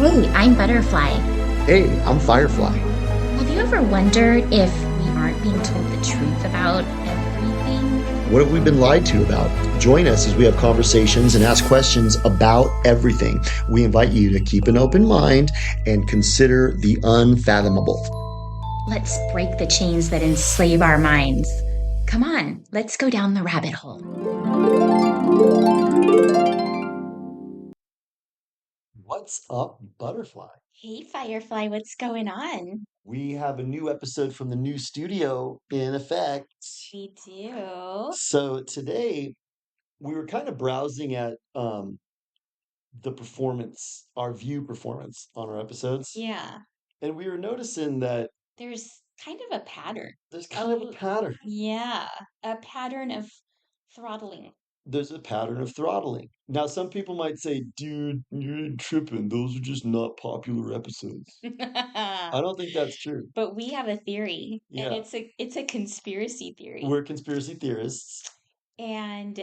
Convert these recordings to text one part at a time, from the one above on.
Hey, I'm Butterfly. Hey, I'm Firefly. Have you ever wondered if we aren't being told the truth about everything? What have we been lied to about? Join us as we have conversations and ask questions about everything. We invite you to keep an open mind and consider the unfathomable. Let's break the chains that enslave our minds. Come on, let's go down the rabbit hole. What's up, Butterfly? Hey, Firefly, what's going on? We have a new episode from the new studio in effect. We do. So today we were kind of browsing at the performance, our view performance on our episodes, Yeah, and we were noticing that there's kind of a pattern. there's kind of a pattern. Yeah, a pattern of throttling. There's a pattern of throttling. Now, some people might say, dude, you're tripping. Those are just not popular episodes. I don't think that's true. But we have a theory, and Yeah, it's a conspiracy theory. we're conspiracy theorists. And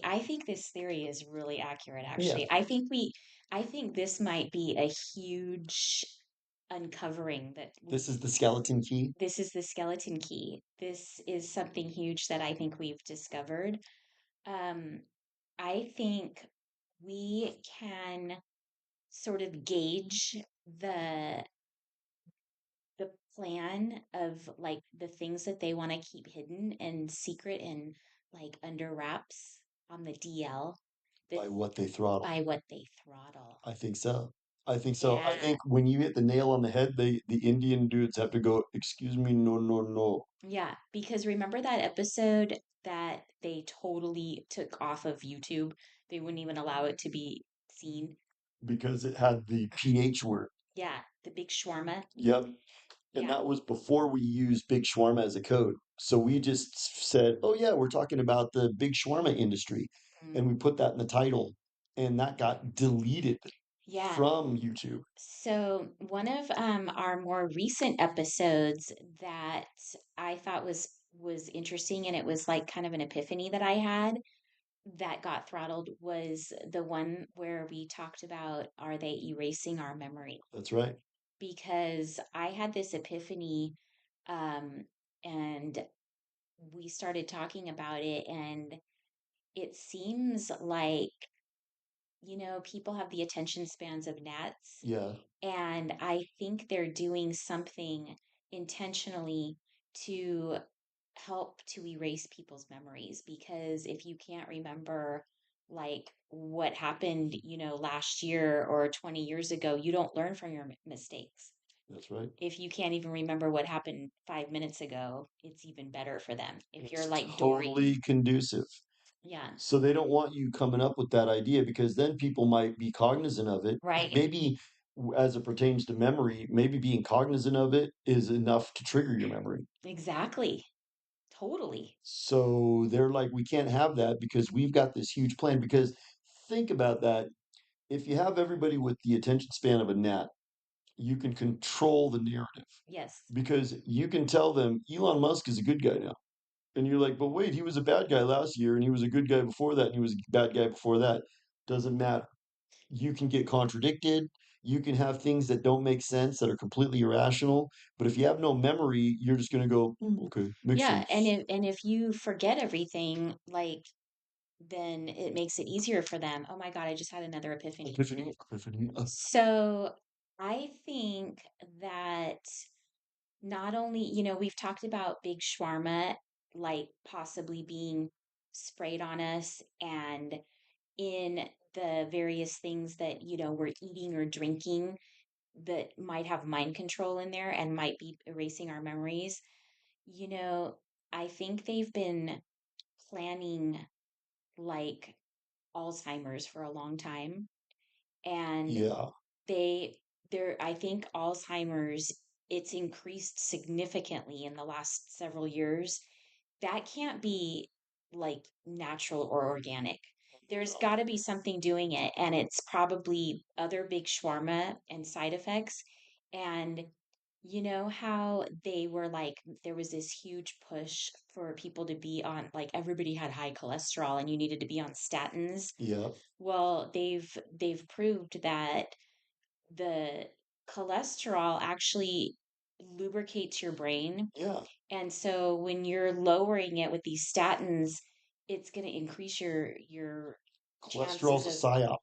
I think this theory is really accurate, Yeah, actually. I think this might be a huge uncovering that this is we, the skeleton key. this is the skeleton key. This is something huge that I think we've discovered. Um, I think we can sort of gauge the the plan of like the things that they want to keep hidden and secret and like under wraps on the DL, the By what they throttle. by what they throttle. I think so. I think so. I Yeah. think when you hit the nail on the head, the Indian dudes have to go, excuse me, no, no, no. Yeah, because remember that episode that they totally took off of YouTube? They wouldn't even allow it to be seen. Because it had the PH word. Yeah, the big shawarma. Yep. And Yeah. that was before we used Big Shawarma as a code. So we just said, oh, yeah, we're talking about the Big Shawarma industry. Mm. And we put that in the title, and that got deleted Yeah. from YouTube. So one of our more recent episodes that I thought was interesting, and it was like kind of an episphany that I had that got throttled, was the one where we talked about, are they erasing our memory? That's right. Because I had this epiphany, um, and we started talking about it, and it seems like, people have the attention spans of gnats. Yeah, And I think they're doing something intentionally to help to erase people's memories, because if you can't remember like what happened, last year or 20 years ago, you don't learn from your mistakes. that's right. If you can't even remember what happened 5 minutes ago, it's even better for them. If you're It's like Dory. totally conducive. Yeah, So they don't want you coming up with that idea because then people might be cognizant of it. right. Maybe as it pertains to memory, maybe being cognizant of it is enough to trigger your memory. Exactly. Totally. So they're like, we can't have that because we've got this huge plan. Because think about that. If you have everybody with the attention span of a gnat, you can control the narrative Yes. because you can tell them Elon Musk is a good guy now. And you're like, but wait, he was a bad guy last year and he was a good guy before that and he was a bad guy before that. Doesn't matter. You can get contradicted. You can have things that don't make sense that are completely irrational. But if you have no memory, you're just going to go, okay, makes Yeah, and sense. if you forget everything, like, then it makes it easier for them. Oh my God, I just had another epiphany. Epiphany, epiphany. So I think that not only, we've talked about big shawarma, like possibly being sprayed on us, and in the various things that, we're eating or drinking that might have mind control in there and might be erasing our memories. You know, I think they've been planning like Alzheimer's for a long time. And Yeah. they I think Alzheimer's, it's increased significantly in the last several years. That can't be like natural or organic. There's got to be something doing it, and it's probably other big shawarma and side effects. And you know how they were like, there was this huge push for people to be on, like, everybody had high cholesterol and you needed to be on statins. Yeah. Well, they've proved that the cholesterol actually lubricates your brain. Yeah, And so when you're lowering it with these statins, it's going to increase your chances cholesterol's a of psyop.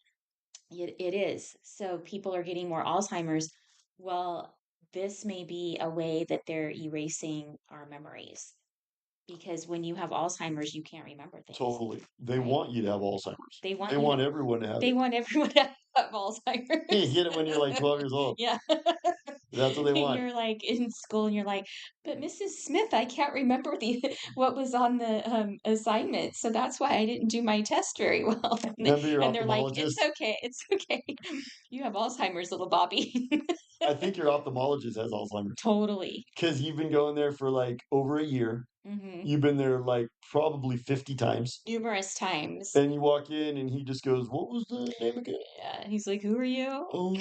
it is. So people are getting more Alzheimer's. Well, this may be a way that they're erasing our memories because when you have Alzheimer's, you can't remember things, Totally. They right? want you to have Alzheimer's. They They want you to, want everyone to have they it. want everyone to have You Alzheimer's. get it when you're like 12 years old. Yeah. That's what they And want. you're like in school and you're like, but Mrs. Smith, I can't remember the what was on the assignment. So that's why I didn't do my test very well. Remember your And they're like, it's ophthalmologist? okay, it's okay. You have Alzheimer's, little Bobby. I think your ophthalmologist has Alzheimer's Totally. because you've been going there for like over a year. Hmm. You've been there like probably 50 times. Numerous times. And you walk in and he just goes, "What was the name again?" Yeah. He's like, who are you? Oh,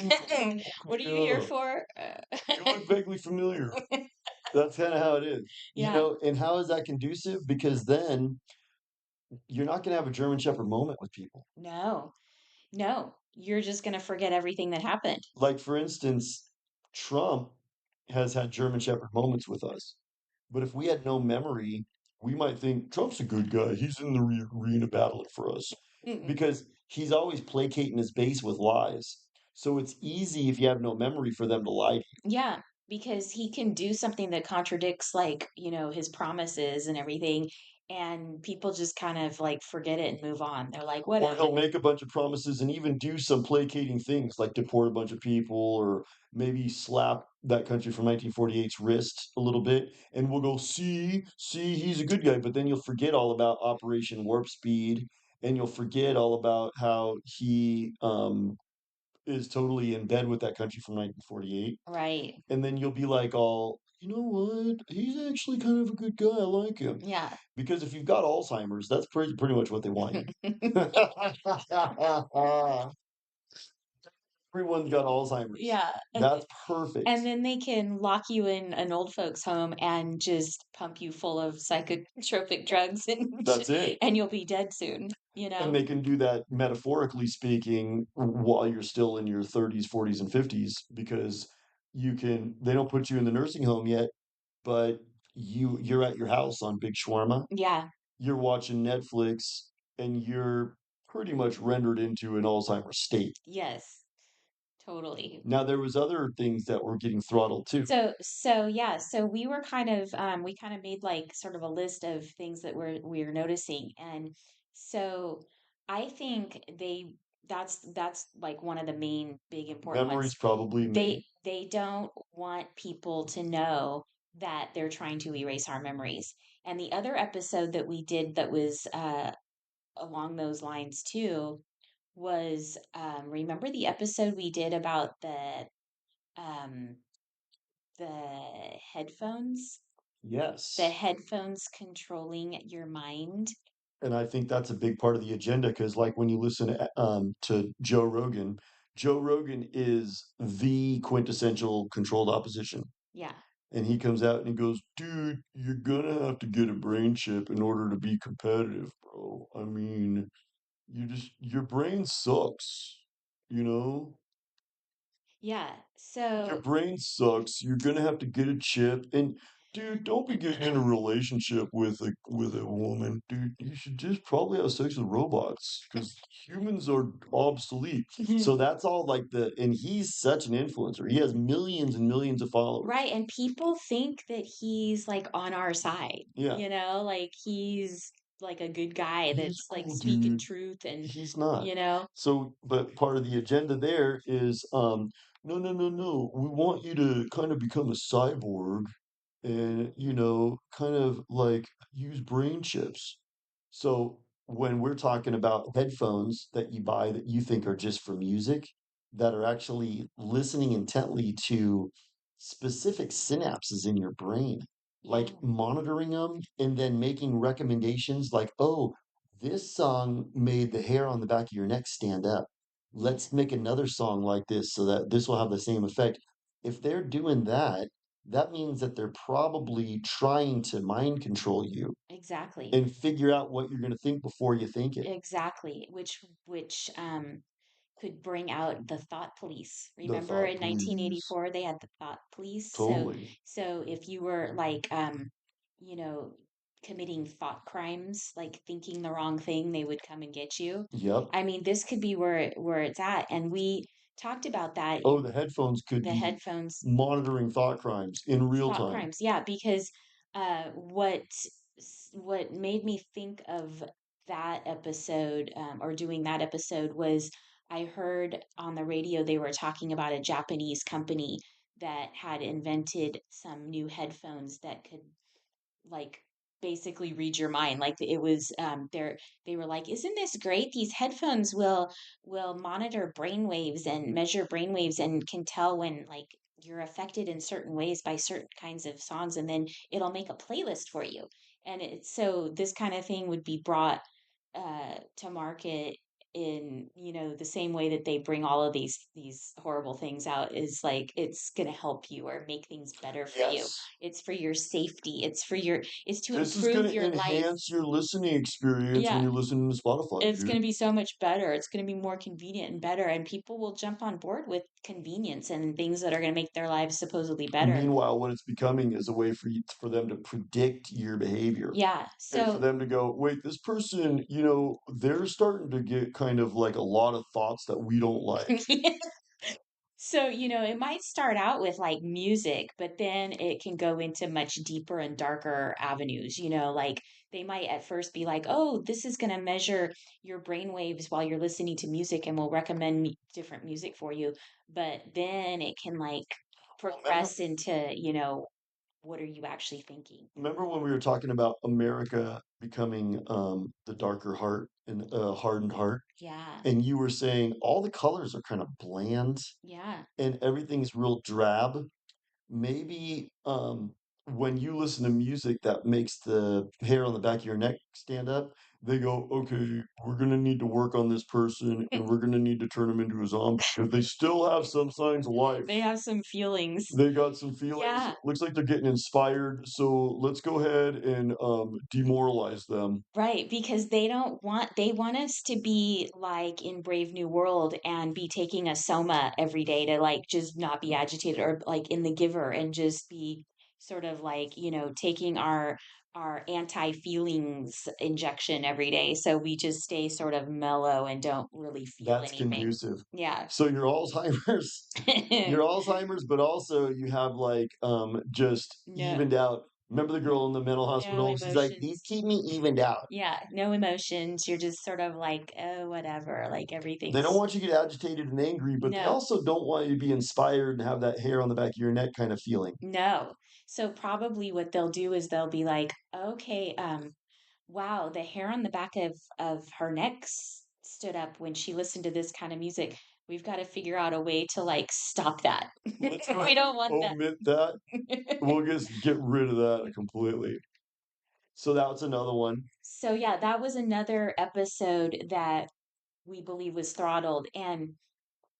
What are you here yeah. for? You look vaguely familiar. That's kind of how it is. Yeah. And how is that conducive? Because then you're not going to have a German Shepherd moment with people. No, no. You're just going to forget everything that happened. Like, for instance, Trump has had German Shepherd moments with us. But if we had no memory, we might think Trump's a good guy. He's in the arena battling for us Mm-mm. because he's always placating his base with lies. So it's easy if you have no memory for them to lie to you. Yeah, because he can do something that contradicts like, his promises and everything, and people just kind of like forget it and move on. They're like, Or whatever. he'll make a bunch of promises and even do some placating things like deport a bunch of people or maybe slap that country from 1948's wrist a little bit. And we'll go, see, he's a good guy. But then you'll forget all about Operation Warp Speed and you'll forget all about how he is totally in bed with that country from 1948. Right. And then you'll be like, all, you know what? He's actually kind of a good guy. I like him. Yeah. Because if you've got Alzheimer's, that's pretty much what they want you. Everyone's got Alzheimer's. Yeah. That's perfect. And then they can lock you in an old folks home and just pump you full of psychotropic drugs That's it. and you'll be dead soon, you And know? they can do that metaphorically speaking while you're still in your 30s, 40s, and 50s because they don't put you in the nursing home yet, but you're at your house on Big Shawarma. Yeah. You're watching Netflix and you're pretty much rendered into an Alzheimer's state. Yes. Totally. Now there was other things that were getting throttled too. So yeah, so we were kind of we kind of made like sort of a list of things that we're noticing. And so I think that's like one of the main big important ones. Memory's probably main. They don't want people to know that they're trying to erase our memories. And the other episode that we did that was along those lines too was remember the episode we did about um the headphones, the Yes. headphones controlling your mind. And I think that's a big part of the agenda because, like, when you listen to Joe Rogan is the quintessential controlled opposition. Yeah. And he comes out and he goes, "Dude, you're gonna have to get a brain chip in order to be competitive, bro. I mean, your brain sucks, you know? Yeah. Your So brain sucks. You're gonna have to get a chip. And dude, don't be getting in a relationship with a woman. Dude, you should just probably have sex with robots because humans are obsolete." So that's all like and he's such an influencer. He has millions and millions of right, followers. and people think that he's like on our side, Yeah. like he's like a good guy He's that's like cool, speaking dude. truth and He's not. you know. So, but part of the agenda there is, no, no, no, no. We want you to kind of become a cyborg and, kind of like use brain chips. So when we're talking about headphones that you buy that you think are just for music, that are actually listening intently to specific synapses in your brain, like Yeah. monitoring them and then making recommendations like, oh, this song made the hair on the back of your neck stand up. Yeah. Let's make another song like this so that this will have the same effect. If they're doing that, that means that they're probably trying to mind control you Exactly. and figure out what you're going to think before you think it. Exactly. Which could bring out the thought police. The Remember thought in police. 1984 they had the thought police? Totally. So if you were like you know, committing thought crimes, like thinking the wrong thing, they would come and get you. Yep. I mean, this could be where it's at. And we talked about that Oh, in the headphones could the be headphones monitoring thought crimes in real thought time. crimes. Yeah, because what what made me think of that episode or doing that episode was I heard on the radio they were talking about a Japanese company that had invented some new headphones that could like basically read your mind. Like it was they were like, isn't this great? These headphones will monitor brain waves and measure brain waves and can tell when like you're affected in certain ways by certain kinds of songs, and then it'll make a playlist for you. And it's so this kind of thing would be brought to market in, you know, the same way that they bring all of these horrible things out, is like it's going to help you or make things better for you. Yes. It's for your safety. It's for your, it's to This is going improve to your life. enhance your listening experience when Yeah, you're listening to Spotify, it's going dude. to be so much better. It's going to be more convenient and better, and people will jump on board with convenience and things that are going to make their lives supposedly better. Meanwhile, what it's becoming is a way for them to predict your behavior Yeah. and for So them to go, wait, this person, they're starting to get kind of like a lot of thoughts that we don't like. so, you know, it might start out with like music, but then it can go into much deeper and darker avenues. You know, like they might at first be like, oh, this is going to measure your brain waves while you're listening to music and will recommend different music for you. But then it can like Well, remember, progress into, you know, what are you actually thinking? remember when we were talking about America becoming the darker heart and hardened heart, Yeah. and you were saying all the colors are kind of bland Yeah. and everything's real drab. Maybe when you listen to music that makes the hair on the back of your neck stand up, they go, okay, we're going to need to work on this person and we're going to need to turn them into a zombie because they still have some signs of life. They have some feelings. They got some feelings. Yeah. Looks like they're getting inspired. So let's go ahead and demoralize them. Right, because they want us to be like in Brave New World and be taking a soma every day to like just not be agitated, or like in The Giver and just be sort of like, you know, taking our anti-feelings injection every day so we just stay sort of mellow and don't really feel That's anything. conducive. Yeah. So your Alzheimer's, your Alzheimer's, but also you have like just No, evened out. Remember the girl in the mental no hospital? She's like, these emotions. keep me evened out. Yeah, no emotions. You're just sort of like, oh, whatever. Like They don't everything's want you to get agitated and angry, but they no. also don't want you to be inspired and have that hair on the back of your neck kind of feeling. No. So probably what they'll do is they'll be like, okay, wow, the hair on the back of her neck stood up when she listened to this kind of music. We've got to figure out a way to like stop that. Let's go We ahead don't want and omit that. that. We'll just get rid of that completely. So that's another one. So yeah, that was another episode that we believe was throttled. And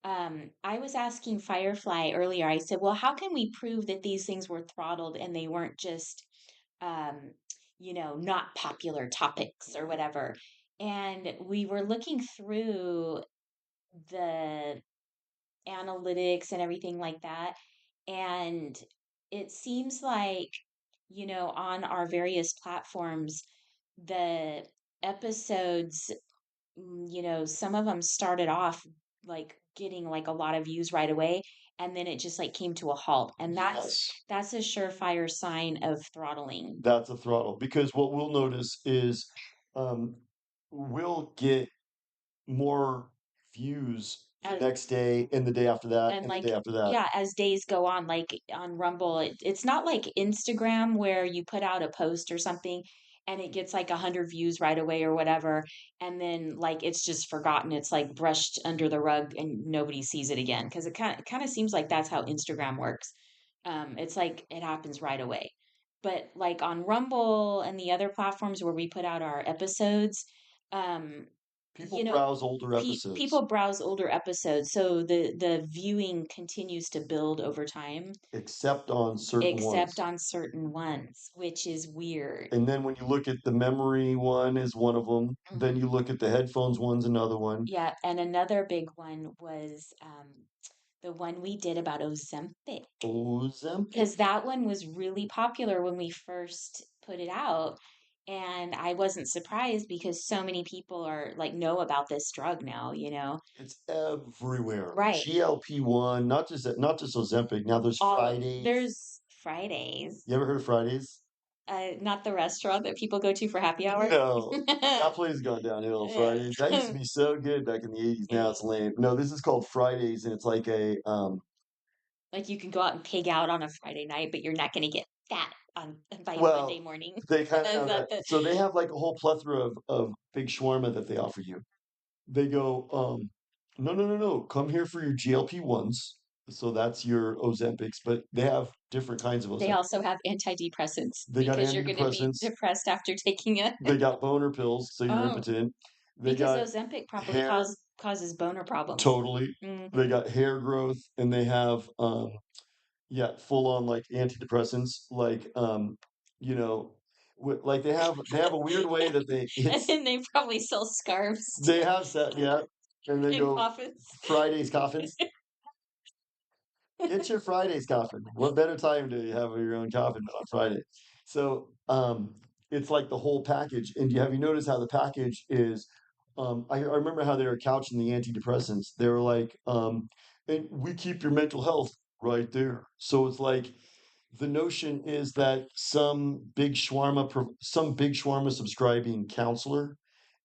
I was asking Firefly earlier. I said, "Well, how can we prove that these things were throttled and they weren't just, um, you know, not popular topics or whatever?" And we were looking through the analytics and everything like that, and it seems like, you know, on our various platforms, the episodes, you know, some of them started off like getting like a lot of views right away, and then it just like came to a halt. And Yes. that's a surefire sign of throttling. That's a throttle because what we'll notice is um, we'll get more views the As next day and the day after that and and the like day after that. yeah, as days go on, like on Rumble, it's not like Instagram where you put out a post or something and it gets like 100 views right away or whatever, and then like it's just forgotten, it's like brushed under the rug and nobody sees it again, because it kind of seems like that's how Instagram works. It's like it happens right away. But like on Rumble and the other platforms where we put out our episodes, um People you know, browse older episodes, people browse older episodes, so the viewing continues to build over time, except on certain except ones. on certain ones, which is weird. And then when you look at the memory one is one of them. Then you Mhm. look at the headphones one's another one. Yeah, and another big one was the one we did about Ozempic, Ozempic. because that one was really popular when we first put it out. And I wasn't surprised because so many people are like know about this drug now, you know. It's everywhere. Right. GLP-1, not just Ozempic. Now there's All Fridays. there's Fridays. You ever heard of Fridays? Not the restaurant that people go to for happy hour. No, that place has gone downhill. Fridays. That used to be so good back in the 80s. Now it's lame. No, this is called Fridays, and it's like a Like you can go out and pig out on a Friday night, but you're not going to get fat on by Monday well, morning. they kind of Is have that that. the So they have like a whole plethora of big shawarma that they offer you. They go, no, no, no, no. Come here for your GLP-1s. So that's your Ozempics, but they have different kinds of They Ozempic. also have antidepressants They got because you're going to be antidepressants. depressed after taking it. They got boner pills, so you're Oh, impotent. They because got Ozempic probably hair, causes boner problems. totally. They Hmm. got hair growth, and they have yeah, full on like antidepressants, like you know, like they have a weird way that they And it's then they probably sell scarves they have set yeah, and they and go coffins. Fridays coffins. Get your Fridays coffin. What better time do you have your own coffin than on Friday? So it's like the whole package. And have you noticed how the package is? I remember how they were couching the antidepressants. They were like, and we keep your mental health right there. So it's like the notion is that some big shawarma subscribing counselor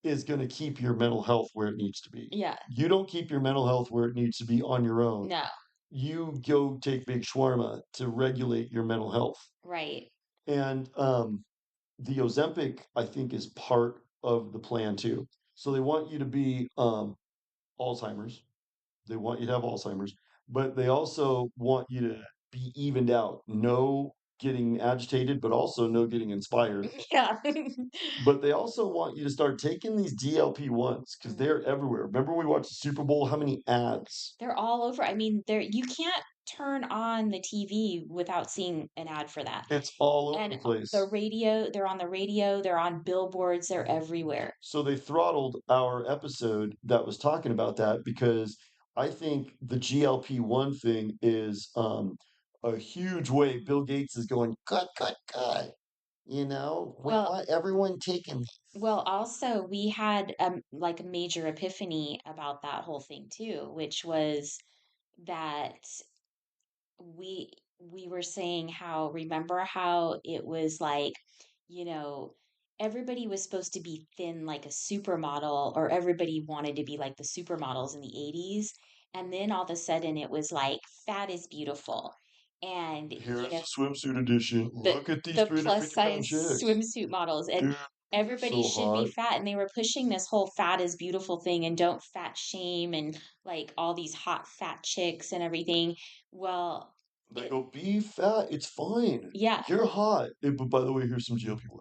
is going to keep your mental health where it needs to be. Yeah. You don't keep your mental health where it needs to be on your own. No. You go take big shawarma to regulate your mental health. Right. And the Ozempic, I think, is part of the plan too. So they want you to be Alzheimer's. They want you to have Alzheimer's, but they also want you to be evened out. No getting agitated, but also no getting inspired. Yeah. But they also want you to start taking these DLP-1s because they're Mhm. everywhere. Remember we watched the Super Bowl? How many ads? They're all over. I mean, you can't turn on the TV without seeing an ad for that. It's all over And the place. they're on the radio, they're on billboards, they're everywhere. So they throttled our episode that was talking about that because I think the GLP-1 thing is a huge way Bill Gates is going, cut, cut, cut. We Well, want everyone taking well, also we had like a major epiphany about that whole thing too, which was that we were saying how, remember how it was like, you know, everybody was supposed to be thin like a supermodel, or everybody wanted to be like the supermodels in the 80s, and then all of a sudden it was like fat is beautiful. And here's the swimsuit edition. Look at these the pretty plus 50-pound size chicks. swimsuit models, and Dude, everybody so should be hot. fat, and they were pushing this whole fat is beautiful thing, and don't fat shame, and like all these hot fat chicks and everything. Well, They it go, be fat, it's fine. yeah. You're hot. But by the way, here's some GLP-1.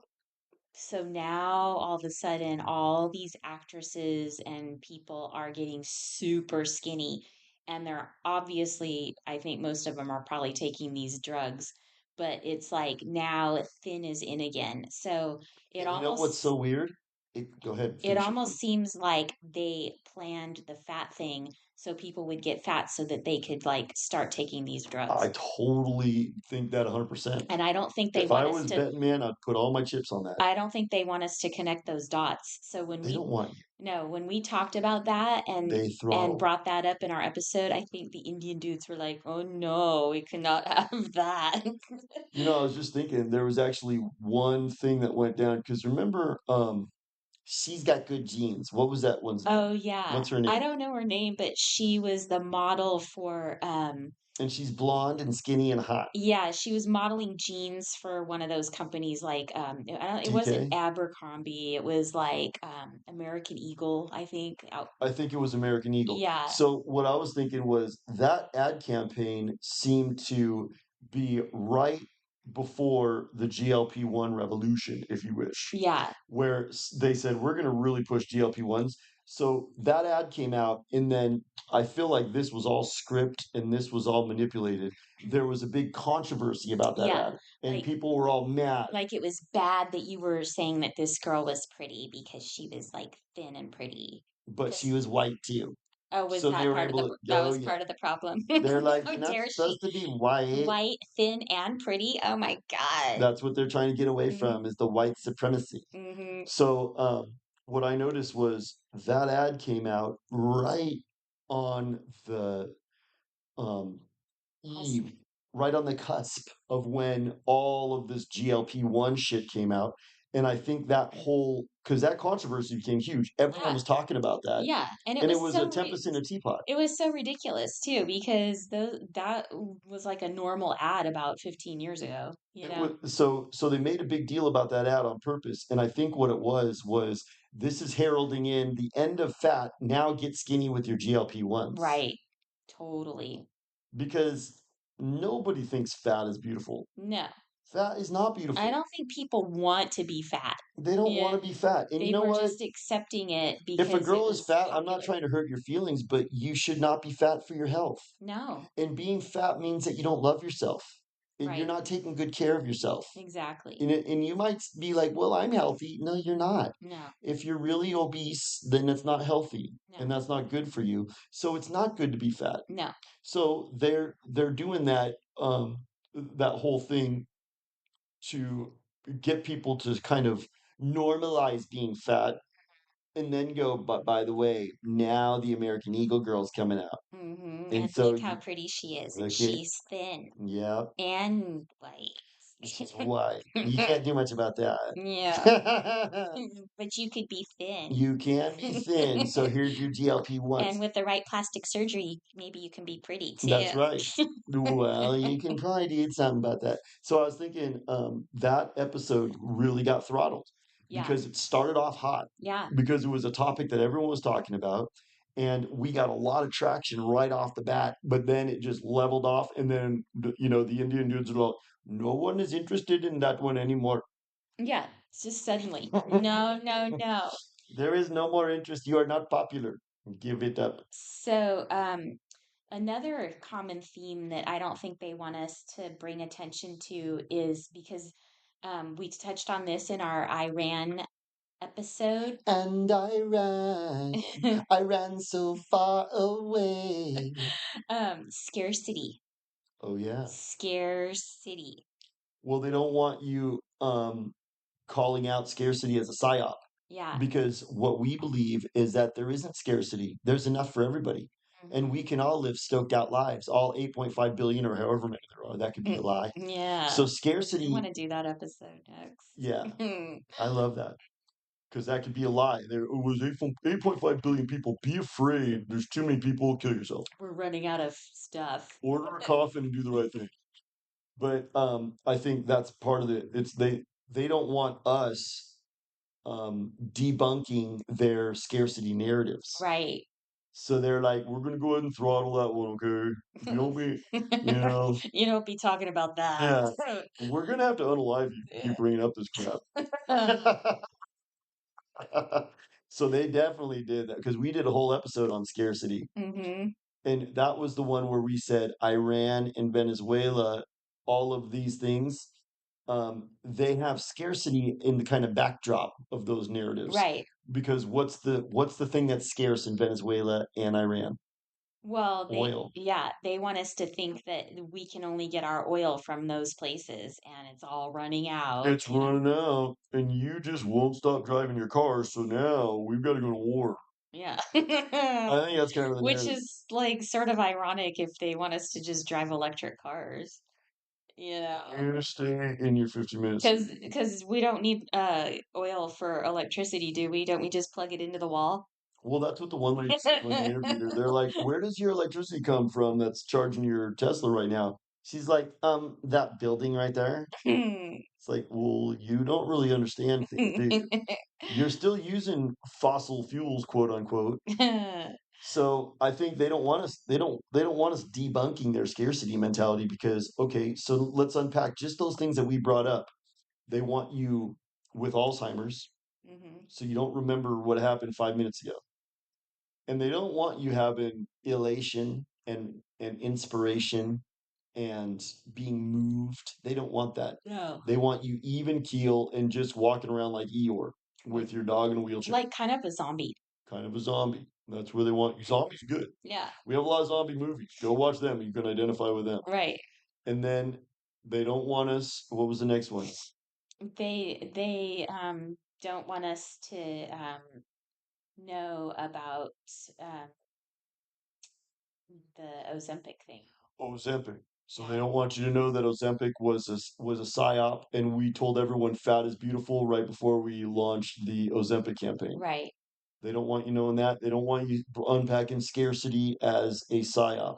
So now all of a sudden, all these actresses and people are getting super skinny. And they're obviously, I think most of them are probably taking these drugs, but it's like now thin is in again. So it And you know what's almost so weird? Go ahead, it finish your almost point. seems like they planned the fat thing so people would get fat so that they could like start taking these drugs. I totally think that 100%. And If I was betting man, I'd put all my chips on that. I don't think they want us to connect those dots. So when They we don't want you. no, when we talked about that They and throttle. brought that up in our episode, I think the Indian dudes were like, "Oh no, we cannot have that." I was just thinking there was actually one thing that went down because remember, she's got good genes. What was that one's name? Oh yeah. What's her I name? don't know her name, but she was the model for And she's blonde and skinny and hot. yeah, she was modeling jeans for one of those companies like it wasn't DK. Abercrombie, it was like American Eagle, I think. Out I think it was American Eagle. yeah. So what I was thinking was that ad campaign seemed to be right before the GLP-1 revolution, if you wish, Yeah. where they said we're going to really push GLP-1s. So that ad came out, and then I feel like this was all script and this was all manipulated. There was a big controversy about that Yeah, ad, and like people were all mad. it was bad that you were saying that this girl was pretty because she was, like, thin and pretty. But she Because was white too. oh, was So they that were part of the able to that go, was yeah. part of the problem? They're like, How you're not dare she? supposed to be white. White, thin, and pretty? Oh my god. That's what they're trying to get away Mhm, from is the white supremacy. mhm. So what I noticed was that ad came out right on the um, Cusp. eve, right on the cusp of when all of this GLP-1 shit came out. And I think that whole, because that controversy became huge. Everyone Yeah, was talking about that. yeah, and And it was a tempest in a teapot. it was so ridiculous too because that was like a normal ad about 15 years ago, you It know? was so they made a big deal about that ad on purpose. And I think what it was this is heralding in the end of fat. Now get skinny with your GLP-1s. Right. Totally. Because nobody thinks fat is beautiful. No. Fat is not I beautiful. don't think people want to be fat. They don't want Yeah. to be fat. And you They know were what? just accepting it If a because it girl is was fat, I'm not popular. trying to hurt your feelings, but you should not be fat for your health. No. And being fat means that you don't love yourself. And you're Right. not taking good care of yourself. Exactly. And you might be like, well, I'm healthy. No, you're not. No. If you're really obese, then it's not healthy. No. And that's not good for you. So it's not good to be fat. No. So they're doing that whole thing to get people to kind of normalize being fat and then go, but by the way, now the American Eagle girl's coming out. And And so look how you pretty she is, and look at, she's thin yeah, and white. she's white. You can't do much about Yeah. that. But you could be thin. You can be thin. So here's your GLP And ones. with the right plastic surgery, maybe you can be pretty too. That's right. Well, you can probably do something about that. So I was thinking that episode really got throttled Yeah. because it started off hot Yeah. because it was a topic that everyone was talking about. And we got a lot of traction right off the bat, but then it just leveled off. And then, the Indian dudes were like, no one is interested in that one anymore. Yeah. It's just suddenly. No, no, no. There is no more interest. You are not popular. Give it up. So, another common theme that I don't think they want us to bring attention to is because we touched on this in our Iran episode. And I ran so far away. Scarcity. Oh yeah. Scarcity. Well, they don't want you calling out scarcity as a psyop Yeah. because what we believe is that there isn't scarcity. There's enough for everybody. And we can all live stoked out lives, all 8.5 billion or however many there are. That could be a lie. Yeah. So I want scarcity, to do that episode next. yeah, I love that because that could be a lie. There was 8.5 billion people. Be afraid. There's too many people. Kill yourself. We're running out of stuff. Order a coffin and do the right thing. But I think that's part of it. It's they don't want us debunking their scarcity narratives. Right. So they're like, we're gonna go ahead and throttle that one, okay? Don't be, you know, You don't be talking about that. yeah. We're gonna have to unalive you. Keep bringing up this crap. So they definitely did that because we did a whole episode on scarcity. Hmm. And that was the one where we said Iran and Venezuela, all of these things, they have scarcity in the kind of backdrop of those narratives. Right. Because what's the thing that's scarce in Venezuela and Iran? Well, Oil. they want us to think that we can only get our oil from those places and it's all running out, It's running out, and you just won't stop driving your car, so now we've got to go to war. Yeah. I think that's kind of the Which narrative. is like sort of ironic if they want us to just drive electric cars, you know. You stay in your 50 minutes. Because we don't need oil for electricity, do we? Don't we just plug it into the wall? Well, that's what the one lady said when they interviewed her. They're like, "Where does your electricity come from that's charging your Tesla right now?" She's like, that building right there." It's like, well, you don't really understand things, do you? You're still using fossil fuels, quote unquote. So I think they don't want us. They don't want us debunking their scarcity mentality because okay, so let's unpack just those things that we brought up. They want you with Alzheimer's, Hmm. so you don't remember what happened 5 minutes ago. And they don't want you having elation and inspiration and being moved. They don't want that. No. They want you even keel and just walking around like Eeyore with your dog in a wheelchair, Like kind of a zombie. kind of a zombie. That's where they want you. Zombies good. Yeah. We have a lot of zombie movies. Go watch them. You can identify with them. Right. And then they don't want us. What was the next one? They don't want us to know about um the Ozempic thing. Ozempic. So they Yeah. don't want you to know that Ozempic was a psyop, and we told everyone fat is beautiful right before we launched the Ozempic campaign. Right. They don't want you knowing that. They don't want you unpacking scarcity as a psyop.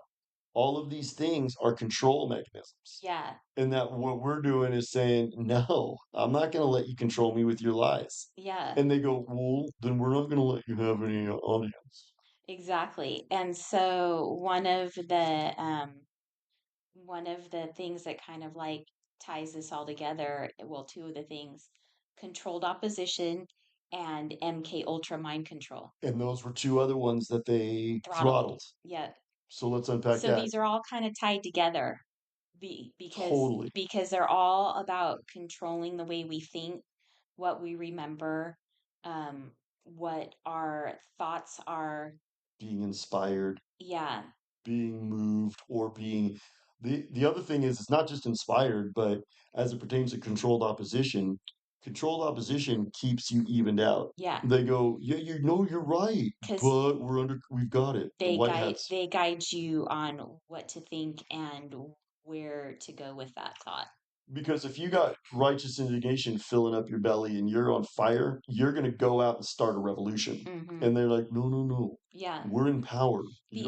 All of these things are control mechanisms. Yeah. And that what we're doing is saying, no, I'm not going to let you control me with your lies. Yeah. And they go, well, then we're not going to let you have any audience. Exactly. And so one of the things that kind of like ties this all together, well, two of the things, controlled opposition and MK Ultra mind control. And those were two other ones that they Throttle. throttled. Yeah. So let's unpack So that. these are all kind of tied together Totally. because they're all about controlling the way we think, what we remember, what our thoughts are. Being inspired, Yeah. being moved, or being the other thing is it's not just inspired, but as it pertains to controlled opposition keeps you evened out. Yeah. They go, yeah, you know you're right, Because but we've got it. The white hats. they guide you on what to think and where to go with that thought. Because if you got righteous indignation filling up your belly and you're on fire, you're gonna go out and start a revolution. Hmm. And they're like, no, no, no. Yeah. We're in power. The You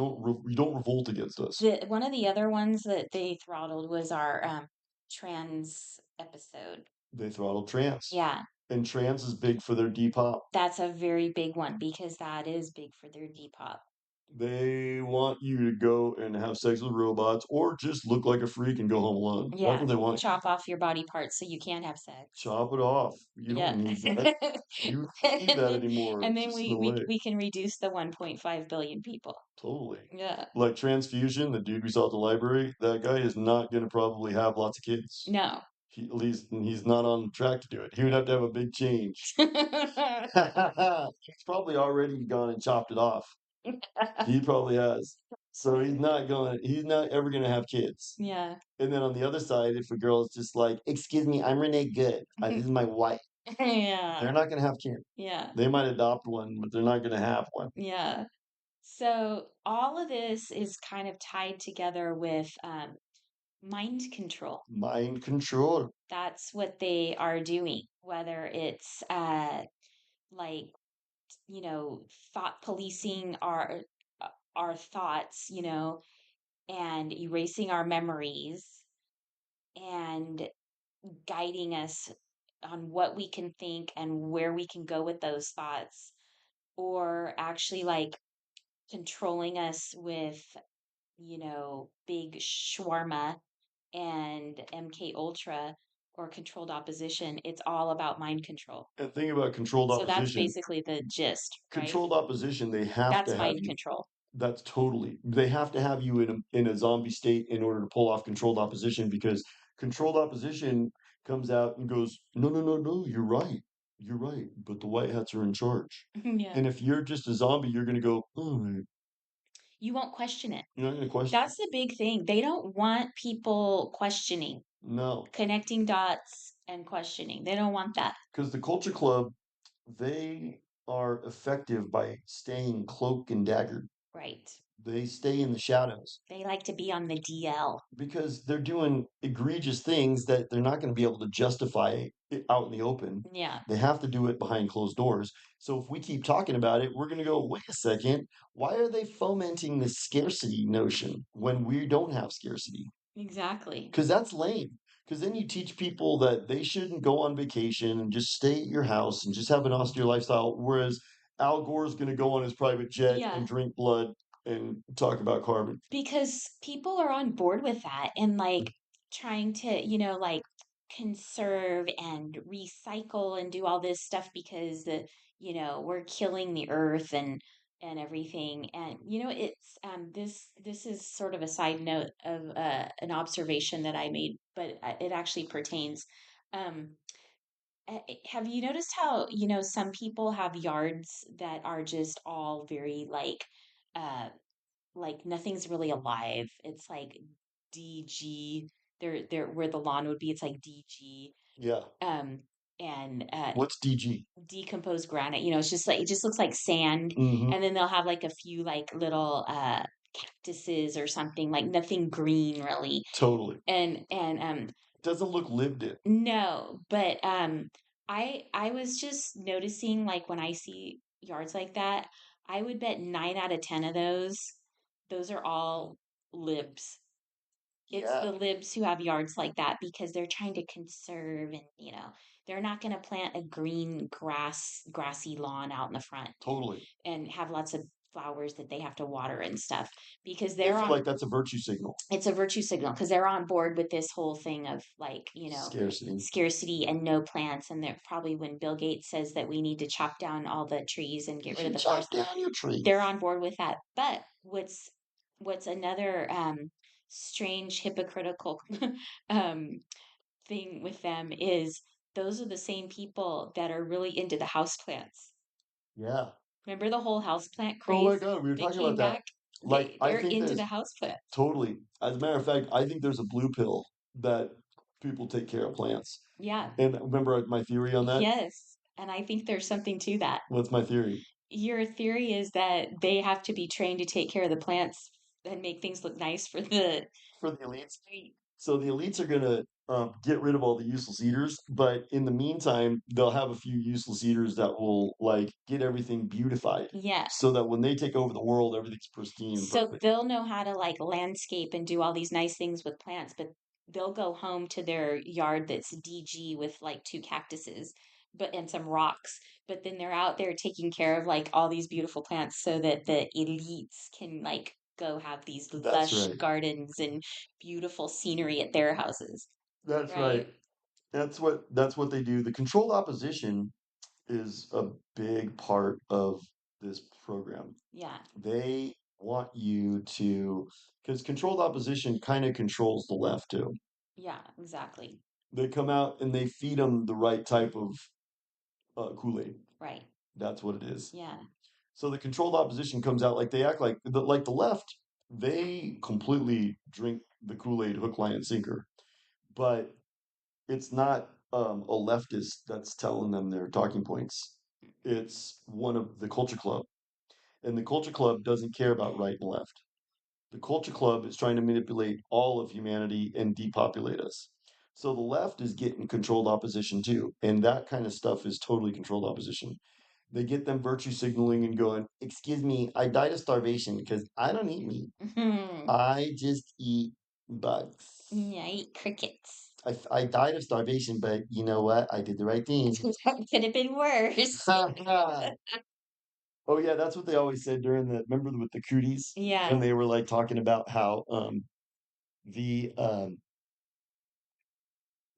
don't revolt against us. one of the other ones that they throttled was our trans episode. They throttle trans. Yeah, And trans is big for their Depop. that's a very big one because that is big for their Depop. They want you to go and have sex with robots or just look like a freak and go home alone. That's Yeah, what they want. chop off your body parts so you can have sex. Chop it off. You don't Yeah. need that. You don't need that anymore. And It's then just in the way. we can reduce the 1.5 billion people. Totally. Yeah. Like transfusion, the dude we saw at the library, that guy is not going to probably have lots of kids. No. At least he's not on track to do it. He would have to have a big change. He's probably already gone and chopped it off. He probably has. So he's not ever going to have kids. Yeah. And then on the other side, if a girl is just like, excuse me, I'm Renee Good. This is my wife. Yeah. They're not going to have kids. Yeah. They might adopt one, but they're not going to have one. Yeah. So all of this is kind of tied together with mind control. Mind control. That's what they are doing, whether it's like, thought policing our thoughts, and erasing our memories and guiding us on what we can think and where we can go with those thoughts, or actually like controlling us with, big shawarma and MK Ultra or controlled opposition. It's all about mind control. And think about controlled So that's opposition. basically the gist, right? Controlled opposition, they have That's to have mind you. control. That's totally. They have to have you in a zombie state in order to pull off controlled opposition because controlled opposition comes out and goes, no, no, no, no, you're right. You're right. But the white hats are in charge. Yeah. And if you're just a zombie, you're going to go, all right. You won't question it. You're not going to question That's the big thing. They don't want people questioning, it. No. connecting dots and questioning. They don't want that. Because the Culture Club, they are effective by staying cloak and dagger. Right. They stay in the shadows. They like to be on the DL. Because they're doing egregious things that they're not going to be able to justify it out in the open. Yeah. They have to do it behind closed doors. So if we keep talking about it, we're going to go, wait a second, why are they fomenting this scarcity notion when we don't have scarcity? Exactly. Because that's lame. Because then you teach people that they shouldn't go on vacation and just stay at your house and just have an austere lifestyle. Whereas Al Gore's going to go on his private jet and Yeah. drink blood and talk about carbon. Because people are on board with that and like trying to, like conserve and recycle and do all this stuff because we're killing the earth and everything. And it's this is sort of a side note of an observation that I made, but it actually pertains. Um, have you noticed how, some people have yards that are just all very uh like nothing's really alive. It's like DG. They're where the lawn would be, it's like DG. Yeah. Um and What's DG? decomposed granite. It's just like it just looks like sand. Mm-hmm. And then they'll have like a few like little cactuses or something, like nothing green really. Totally. And Doesn't look lived in. no, but I was just noticing, like, when I see yards like that, I would bet 9 out of 10 of those are all libs. It's Yeah, the libs who have yards like that because they're trying to conserve, and they're not going to plant a green grassy lawn out in the front totally. and have lots of flowers that they have to water and stuff because They they're feel on like that's a virtue signal. it's a virtue signal because they're on board with this whole thing of, like, Scarcity. scarcity and no plants. And they're probably, when Bill Gates says that we need to chop down all the trees and You get rid of should the chop forest, down your they're trees. on board with that. But what's another strange hypocritical um thing with them is those are the same people that are really into the houseplants. Yeah. Remember the whole houseplant Oh my craze God, we were that talking about came that. back? Like, I They're think into there's the houseplants. totally, as a matter of fact, I think there's a blue pill that people take care of plants. Yeah. And remember my theory on that? Yes, and I think there's something to that. What's my theory? Your theory is that they have to be trained to take care of the plants and make things look nice for the For the elites. street. So the elites are going to get rid of all the useless eaters, but in the meantime, they'll have a few useless eaters that will like get everything beautified, Yeah. so that when they take over the world, everything's pristine and So perfect. they'll know how to like landscape and do all these nice things with plants, but they'll go home to their yard that's DG with like two cactuses but and some rocks. But then they're out there taking care of like all these beautiful plants so that the elites can like go have these That's lush right. gardens and beautiful scenery at their houses, That's right. right? That's what they do. The controlled opposition is a big part of this program. Yeah. They want you to, because controlled opposition kind of controls the left too. Yeah, exactly. They come out and they feed them the right type of Kool-Aid. Right. That's what it is. Yeah. So the controlled opposition comes out like they act like the left. They completely drink the Kool-Aid hook, line, and sinker. But it's not a leftist that's telling them their talking points. It's one of the Culture Club, and the Culture Club doesn't care about right and left. The Culture Club is trying to manipulate all of humanity and depopulate us. So the left is getting controlled opposition too, and that kind of stuff is totally controlled opposition. They get them virtue signaling and going, "Excuse me, I died of starvation because I don't eat meat. I just eat bugs. Yeah, I eat crickets. I died of starvation, but you know what? I did the right thing." That could have been worse. Oh yeah, that's what they always said during the, remember with the cooties when Yeah. they were like talking about how the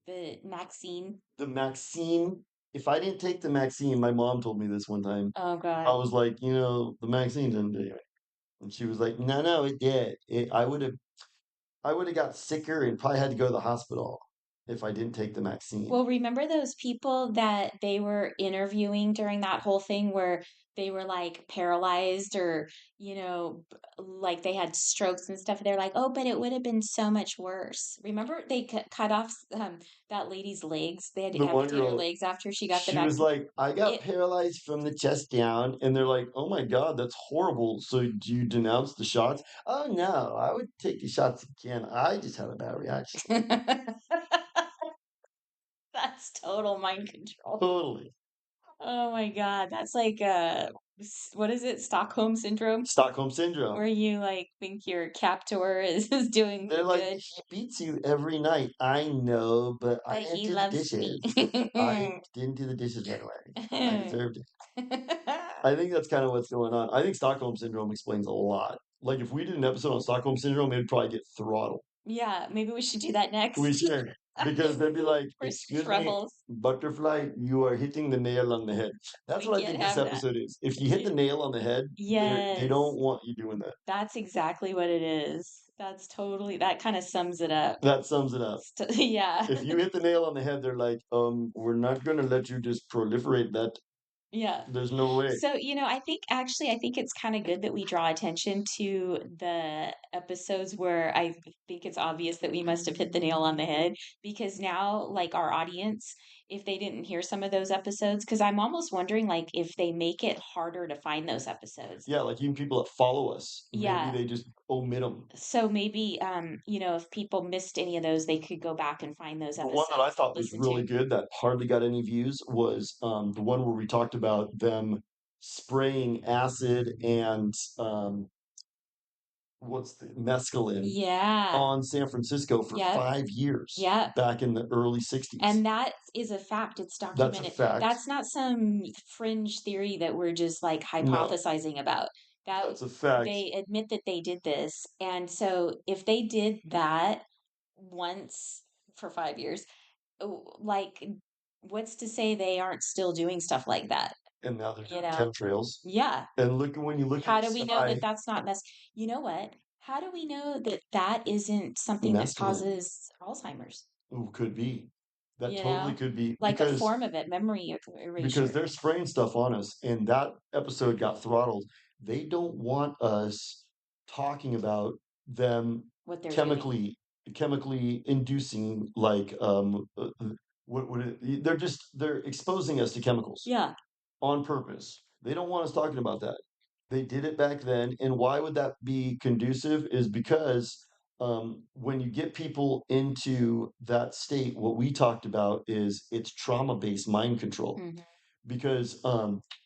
The Maxine. the Maxine. If I didn't take the Maxine, my mom told me this one time. Oh I God. was like, the Maxine didn't do it, and she was like, "No, no, it did. I would have got sicker and probably had to go to the hospital if I didn't take the Maxine." Well, remember those people that they were interviewing during that whole thing where they were like paralyzed or, like they had strokes and stuff. They're like, oh, but it would have been so much worse. Remember they cut off that lady's legs? They had to The one amputate her girl, legs after she got the she was vaccine. like, "I got It paralyzed from the chest down," and they're like, "Oh my God, that's horrible. So do you denounce the shots?" "Oh no, I would take the shots again. I just had a bad reaction." That's total mind control. Totally. Oh my God. That's like what is it? Stockholm syndrome? Stockholm syndrome. Where you like think your captor is doing They're like, good, "He beats you every night." "I know, but I but didn't he do the loves me. dishes. I didn't do the dishes right away. I deserved it." I think that's kind of what's going on. I think Stockholm syndrome explains a lot. Like if we did an episode on Stockholm syndrome, it'd probably get throttled. Yeah, maybe we should do that We next. should. because they'd be like, Worst "Excuse me, troubles. butterfly, you are hitting the nail on the head." That's We what I can't think this have that. episode is. If you hit the nail on the head, they Yes, don't want you doing that. that's exactly what it is. That's totally, that kind of sums it up. That sums it up. Yeah. If you hit the nail on the head, they're like, we're not gonna let you just proliferate that. Yeah. There's no way. So, I think it's kind of good that we draw attention to the episodes where I think it's obvious that we must have hit the nail on the head because now, like our audience, if they didn't hear some of those episodes, because I'm almost wondering, like, if they make it harder to find those episodes. Yeah, like even people that follow us, maybe Yeah. they just omit them. So maybe, if people missed any of those, they could go back and find those The one that I episodes to thought was listen really to. good that hardly got any views was the one where we talked about them spraying acid and what's the mescaline Yeah. on San Francisco for Yep. 5 years Yep. back in the early 60s. And that is a fact, it's That's a documented. fact. That's not some fringe theory that we're just, like, No, hypothesizing about. That that's a fact. they admit that they did this, and so if they did that once for 5 years, like, what's to say they aren't still doing stuff like that, And now they're you doing know? chemtrails. Yeah. And look when you look at How the do we know that sky, that's not you know what? How do we know that that isn't something that mescaline. causes Alzheimer's? Ooh, could be. That You totally know? could be Like a form of it, memory because erasure, they're spraying stuff on us, and that episode got throttled. They don't want us talking about them what they're doing. chemically chemically inducing like what would it, they're exposing us to chemicals Yeah. on purpose. They don't want us talking about that. They did it back then, and why would that be conducive? Is because when you get people into that state, what we talked about is it's trauma-based mind control. Mhm. Because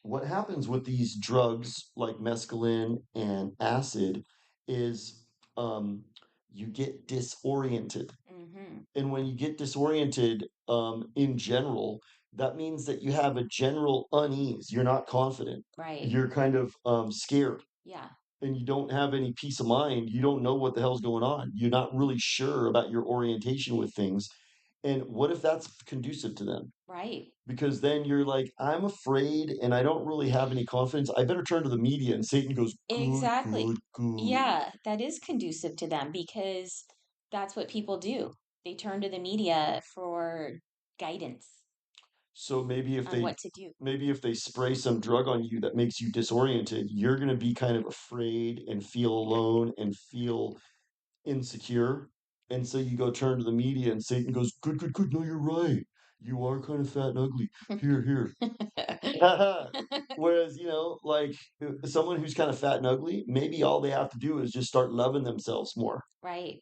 what happens with these drugs like mescaline and acid is um, you get disoriented. Mhm. And when you get disoriented in general, that means that you have a general unease. You're not confident. Right. You're kind of scared Yeah. and you don't have any peace of mind. You don't know what the hell's going on. You're not really sure about your orientation with things. And what if that's conducive to them? Right. Because then you're like, I'm afraid and I don't really have any confidence. I better turn to the media. And Satan goes, good, Exactly. good, good. Yeah, that is conducive to them because that's what people do. They turn to the media for guidance So on what to do. maybe if they spray some drug on you that makes you disoriented, you're going to be kind of afraid and feel alone and feel insecure. And so you go turn to the media and Satan goes, good, good, good. No, you're right. You are kind of fat and ugly. Here, here. Whereas, like someone who's kind of fat and ugly, maybe all they have to do is just start loving themselves more. Right.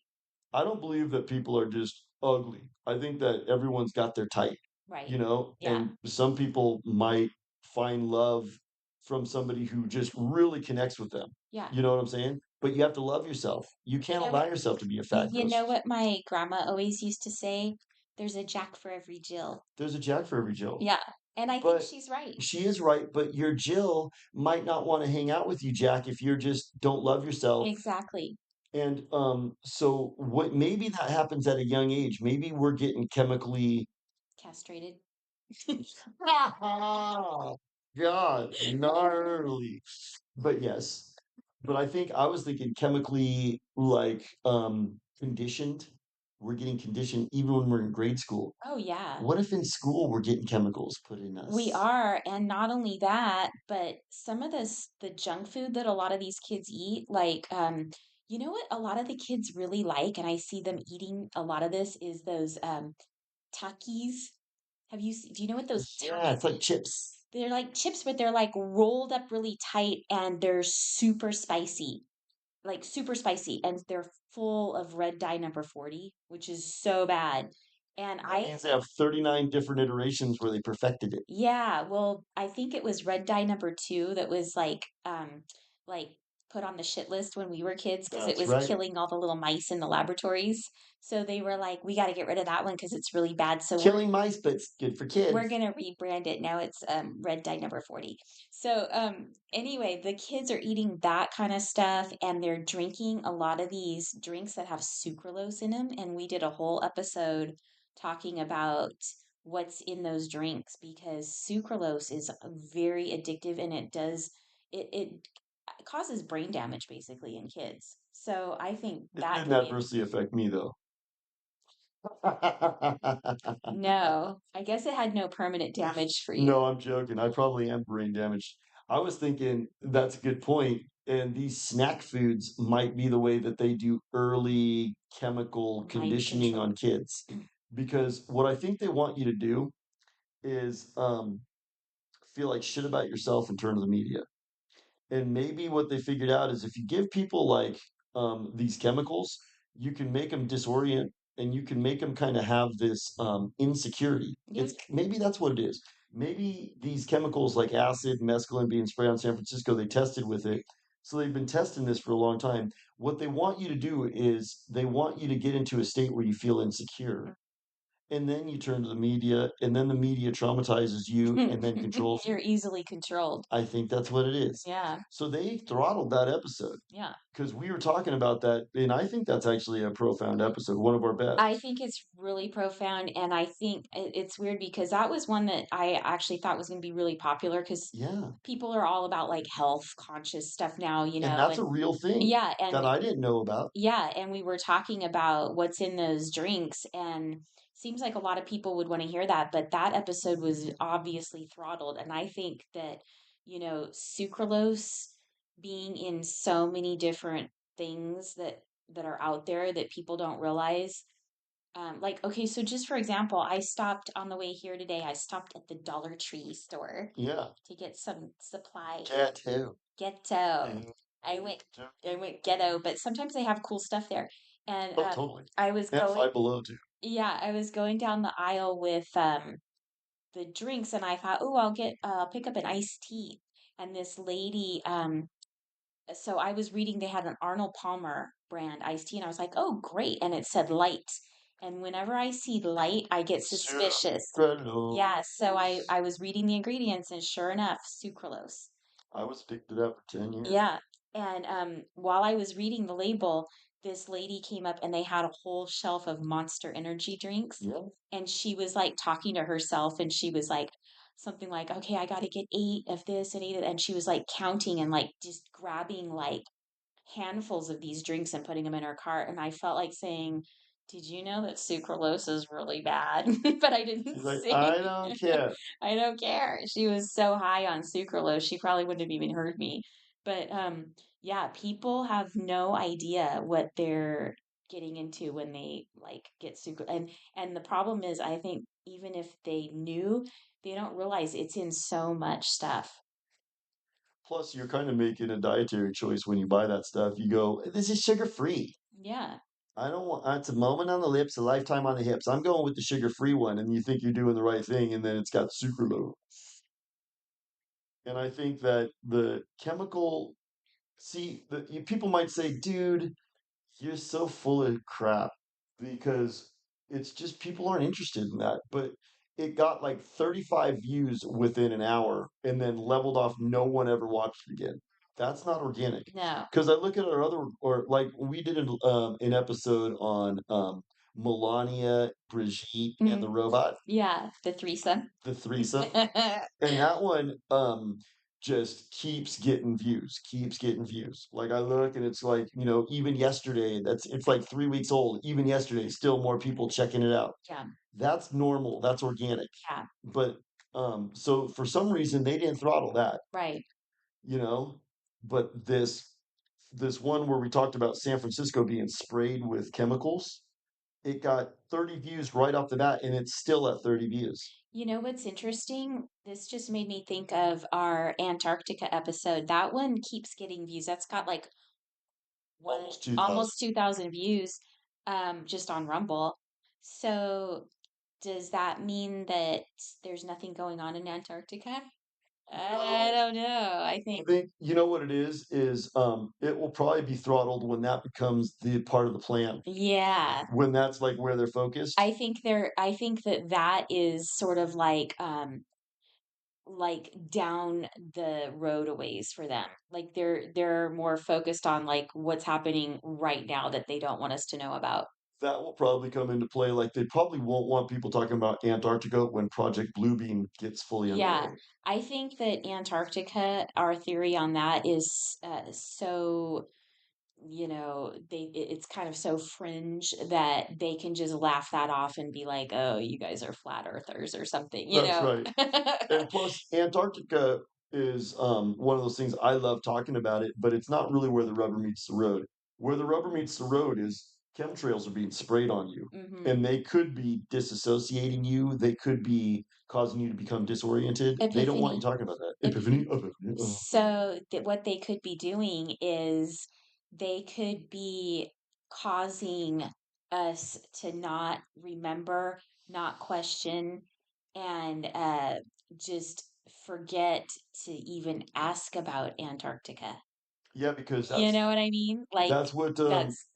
I don't believe that people are just ugly. I think that everyone's got their type, Right. Yeah. and some people might find love from somebody who just really connects with them. Yeah. You know what I'm saying? But you have to love yourself. You You can't know allow what? yourself to be a fat, You gross. know what my grandma always used to say? There's a Jack for every Jill. There's a Jack for every Jill. Yeah. And I think But she's right. she is right, but your Jill might not want to hang out with you, Jack, if you're just don't love yourself. Exactly. And so what maybe that happens at a young age. Maybe we're getting chemically Castrated. God, gnarly. But yes. But I think I was thinking chemically like conditioned. We're getting conditioned even when we're in grade school. Oh, yeah. What if in school we're getting chemicals put in We us? are, and not only that, but some of the junk food that a lot of these kids eat, like, you know what a lot of the kids really like, and I see them eating a lot of this, is those Takis. Do you know what those Yeah, Takis? it's like chips. They're like chips, but they're like rolled up really tight and they're super spicy, like super spicy, and they're full of red dye number 40, which is so bad. And That means they have 39 different iterations where they perfected it. yeah, well, I think it was red dye number 2 that was like put on the shit list when we were kids because it That's was right. killing all the little mice in the laboratories. So they were like, we got to get rid of that one because it's really bad. So Killing mice, but it's good for we're kids. gonna rebrand it now. It's red dye number 40. So anyway, the kids are eating that kind of stuff and they're drinking a lot of these drinks that have sucralose in them. And we did a whole episode talking about what's in those drinks because sucralose is very addictive and it causes brain damage basically in kids. So I think It that didn't could be adversely affect me though. no. I guess it had no permanent damage for you. No, I'm joking. I probably am brain damaged. I was thinking that's a good point. And these snack foods might be the way that they do early chemical Mind conditioning control. on kids. Because what I think they want you to do is feel like shit about yourself and turn to the media. And maybe what they figured out is if you give people like these chemicals, you can make them disorient and you can make them kind of have this insecurity. Yeah. It's maybe that's what it is. Maybe these chemicals like acid, mescaline being sprayed on San Francisco, they tested with it. So they've been testing this for a long time. What they want you to do is they want you to get into a state where you feel insecure. And then you turn to the media, and then the media traumatizes you and then controls you. You're easily controlled. I think that's what it is. Yeah. So they throttled that episode Yeah. because we were talking about that, and I think that's actually a profound episode, one of our I best. think it's really profound, and I think it's weird because that was one that I actually thought was going to be really popular because Yeah, people are all about like health conscious stuff now, and that's and a real thing yeah, that and I didn't know about. yeah, and we were talking about what's in those drinks, and seems like a lot of people would want to hear that, but that episode was obviously throttled, and I think that, sucralose being in so many different things that are out there that people don't realize. Like, okay, so just for example, I stopped on the way here today. I stopped at the Dollar Tree store Yeah, to get some supplies. tattoo. Ghetto. I went I went ghetto, but sometimes they have cool stuff there. And Oh, totally. I was And going Five Below too. yeah, I was going down the aisle with the drinks and I thought, "Oh, I'll pick up an iced tea." And this lady so I was reading they had an Arnold Palmer brand iced tea and I was like, "Oh, great." And it said light. And whenever I see light, I get suspicious. Yeah, so Sucralose. I was reading the ingredients and sure enough, sucralose. I was addicted to that for 10 years. Yeah. And while I was reading the label, this lady came up and they had a whole shelf of Monster Energy drinks. Yeah. And she was like talking to herself and she was like something like, okay, I got to get 8 of this and 8 of, and she was like counting and like just grabbing like handfuls of these drinks and putting them in her cart. And I felt like saying, did you know that sucralose is really bad? But I didn't She's like, say, I don't care. I don't care. She was so high on sucralose, she probably wouldn't have even heard me. But yeah, people have no idea what they're getting into when they like get sucralose. And the problem is, I think even if they knew, they don't realize it's in so much stuff. Plus, you're kind of making a dietary choice when you buy that stuff. You go, this is sugar free. Yeah, I don't want, it's a moment on the lips, a lifetime on the hips. I'm going with the sugar-free one, and you think you're doing the right thing, and then it's got sucralose. And I think that the chemical, see, people might say, dude, you're so full of crap because it's just people aren't interested in that. But it got like 35 views within an hour and then leveled off. No one ever watched it again. That's not organic. no. Because I look at our other, or like we did an episode on Melania, Brigitte, and the Mm, robot, yeah, the threesome. the threesome. And that one just keeps getting views, keeps getting views. Like I look and it's like, even yesterday, it's like 3 weeks old. Even yesterday, still more people checking it out. Yeah, That's normal, that's organic. yeah, But so for some reason they didn't throttle that, right. you know. But this one where we talked about San Francisco being sprayed with chemicals, it got 30 views right off the bat, and it's still at 30 views. You know what's interesting? This just made me think of our Antarctica episode. That one keeps getting views. That's got like one Almost 2,000. almost 2,000 views just on Rumble. So does that mean that there's nothing going on in Antarctica? I No, don't know. I I think think you know what it is it will probably be throttled when that becomes the part of the plan. yeah. When that's like where they're focused. I think that that is sort of like down the road a ways for them. Like they're more focused on like what's happening right now that they don't want us to know about. that will probably come into play. Like they probably won't want people talking about Antarctica when Project Bluebeam gets fully Yeah, underway. I think that Antarctica, our theory on that is so, it's kind of so fringe that they can just laugh that off and be like, "Oh, you guys are flat earthers or something," you That's know? right. And plus, Antarctica is one of those things I love talking about it, but it's not really where the rubber meets the road. Where the rubber meets the road is chemtrails are being sprayed on you, Hmm. and they could be disassociating you. They could be causing you to become disoriented. They don't want you Epiphany. talking about that. Epiphany, Epiphany. epiphany. So what they could be doing is they could be causing us to not remember, not question, and just forget to even ask about Antarctica. Yeah, because You know what I mean? Like that's what that's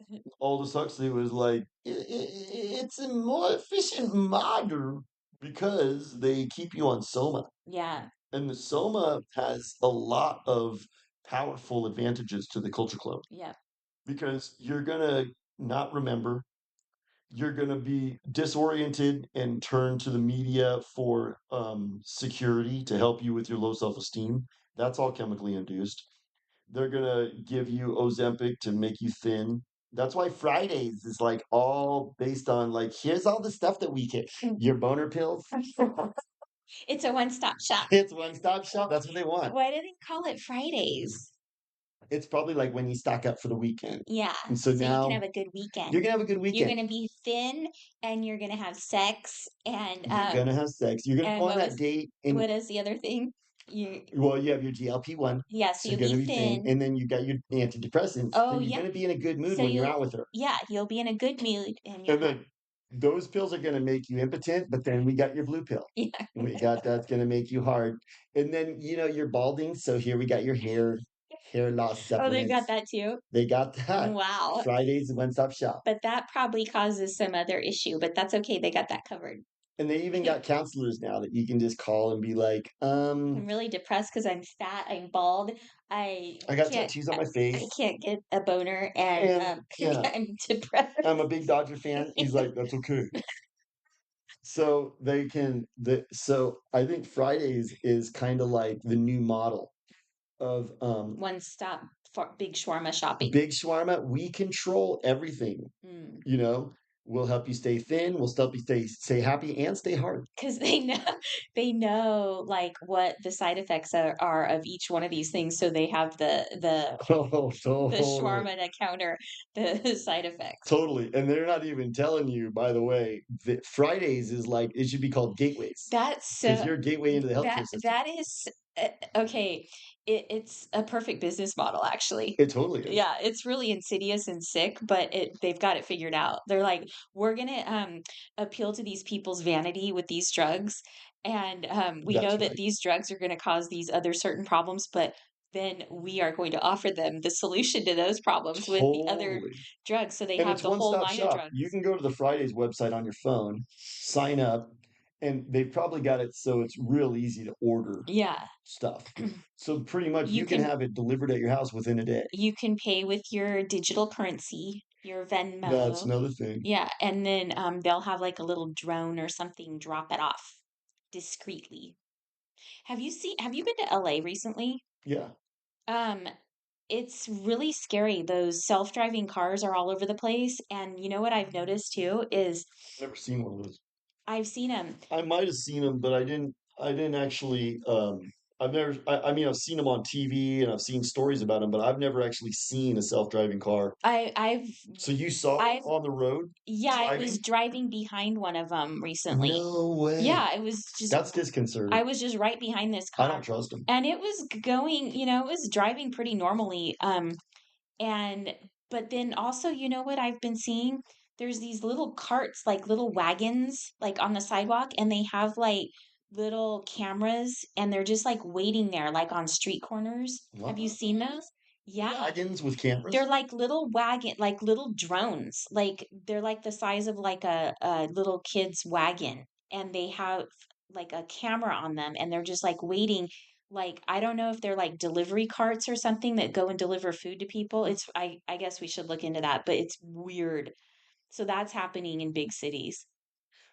Aldous Huxley was like. It's a more efficient model because they keep you on soma. yeah, And the Soma has a lot of powerful advantages to the culture club yeah, because you're going to not remember, you're going to be disoriented and turn to the media for security to help you with your low self esteem. That's all chemically induced. They're going to give you Ozempic to make you thin. That's why Fridays is like all based on like, here's all the stuff that we can, your boner pills. it's a one-stop shop. It's one stop shop. That's what they want. Why do they call it Fridays? It's probably like when you stock up for the weekend. Yeah, And so so you can now have a good you're weekend. gonna have a good You're weekend. gonna be thin and you're gonna have sex You're gonna have sex. You're gonna and go on that date, and what is the other thing? You well, you have your GLP-1, Yeah, so so you'll you're be gonna be thin, thin. and then you got your antidepressants, so Oh you're yeah. gonna be in a good mood So when you're out with her. you'll be in a good mood and you'll And have then those pills are gonna make you impotent, but then we got your blue pill. yeah. We got that's gonna make you hard. And then you're balding, so here we got your hair loss Oh, they've got supplements. that too. They got that. Wow. Fridays one stop shop. But that probably causes some other issue, but that's okay. They got that covered. And they even got counselors now that you can just call and be like, I'm really depressed because I'm fat, I'm bald, I I got can't tattoos on I, my I face, can't get a boner and and yeah, I'm depressed. I'm a big Dodger fan. He's like, that's okay. So they can so I think Fridays is kind of like the new model of One stop for big shawarma shopping. big shawarma. We control everything, Mm. you know. We'll help you stay thin, we'll help you stay happy and stay hard. Because they know like what the side effects are of each one of these things, so they have Oh, the totally. shawarma to counter the side effects. Totally. And they're not even telling you, by the way, that Fridays is like it should be called gateways That's because so you're a gateway into the that healthcare system. that is okay. It's a perfect business model, actually. It totally is. Yeah, it's really insidious and sick, but they've got it figured out. They're like, we're gonna appeal to these people's vanity with these drugs, and we know That's that right. these drugs are going to cause these other certain problems, but then we are going to offer them the solution to those problems with the other Totally. drugs. So they And have it's the one whole stop line of shop. You drugs. can go to the Fridays website on your phone, sign up, and they've probably got it so it's real easy to order Yeah. stuff. So pretty much You you can can have it delivered at your house within a day. you can pay with your digital currency, your That's Venmo. another thing. Yeah, and then they'll have like a little drone or something drop it off discreetly. Have you been to LA recently? Yeah. Um, it's really scary. Those self-driving cars are all over the place, and you know what I've noticed too is Never seen one of those. I've seen them. I might have seen them, but I didn't actually I've never I mean I've seen them on TV and I've seen stories about them, but I've never actually seen a self-driving car. I I've So you saw one I've on the road Yeah, I was driving? driving behind one of them recently. No way. Yeah, it was just That's I disconcerting. was just right behind this I don't car, trust them. and it was going, it was driving pretty normally. And but then also, you know what I've been seeing? There's these little carts, like little wagons, like on the sidewalk, and they have like little cameras, and they're just like waiting there, like on street corners. Have you What? seen those? Yeah. Wagons with They're cameras? like like little drones. Like they're like the size of like a little kid's wagon. And they have like a camera on them and they're just like waiting. Like I don't know if they're like delivery carts or something that go and deliver food to people. I guess we should look into that, but it's weird. So that's happening in big cities.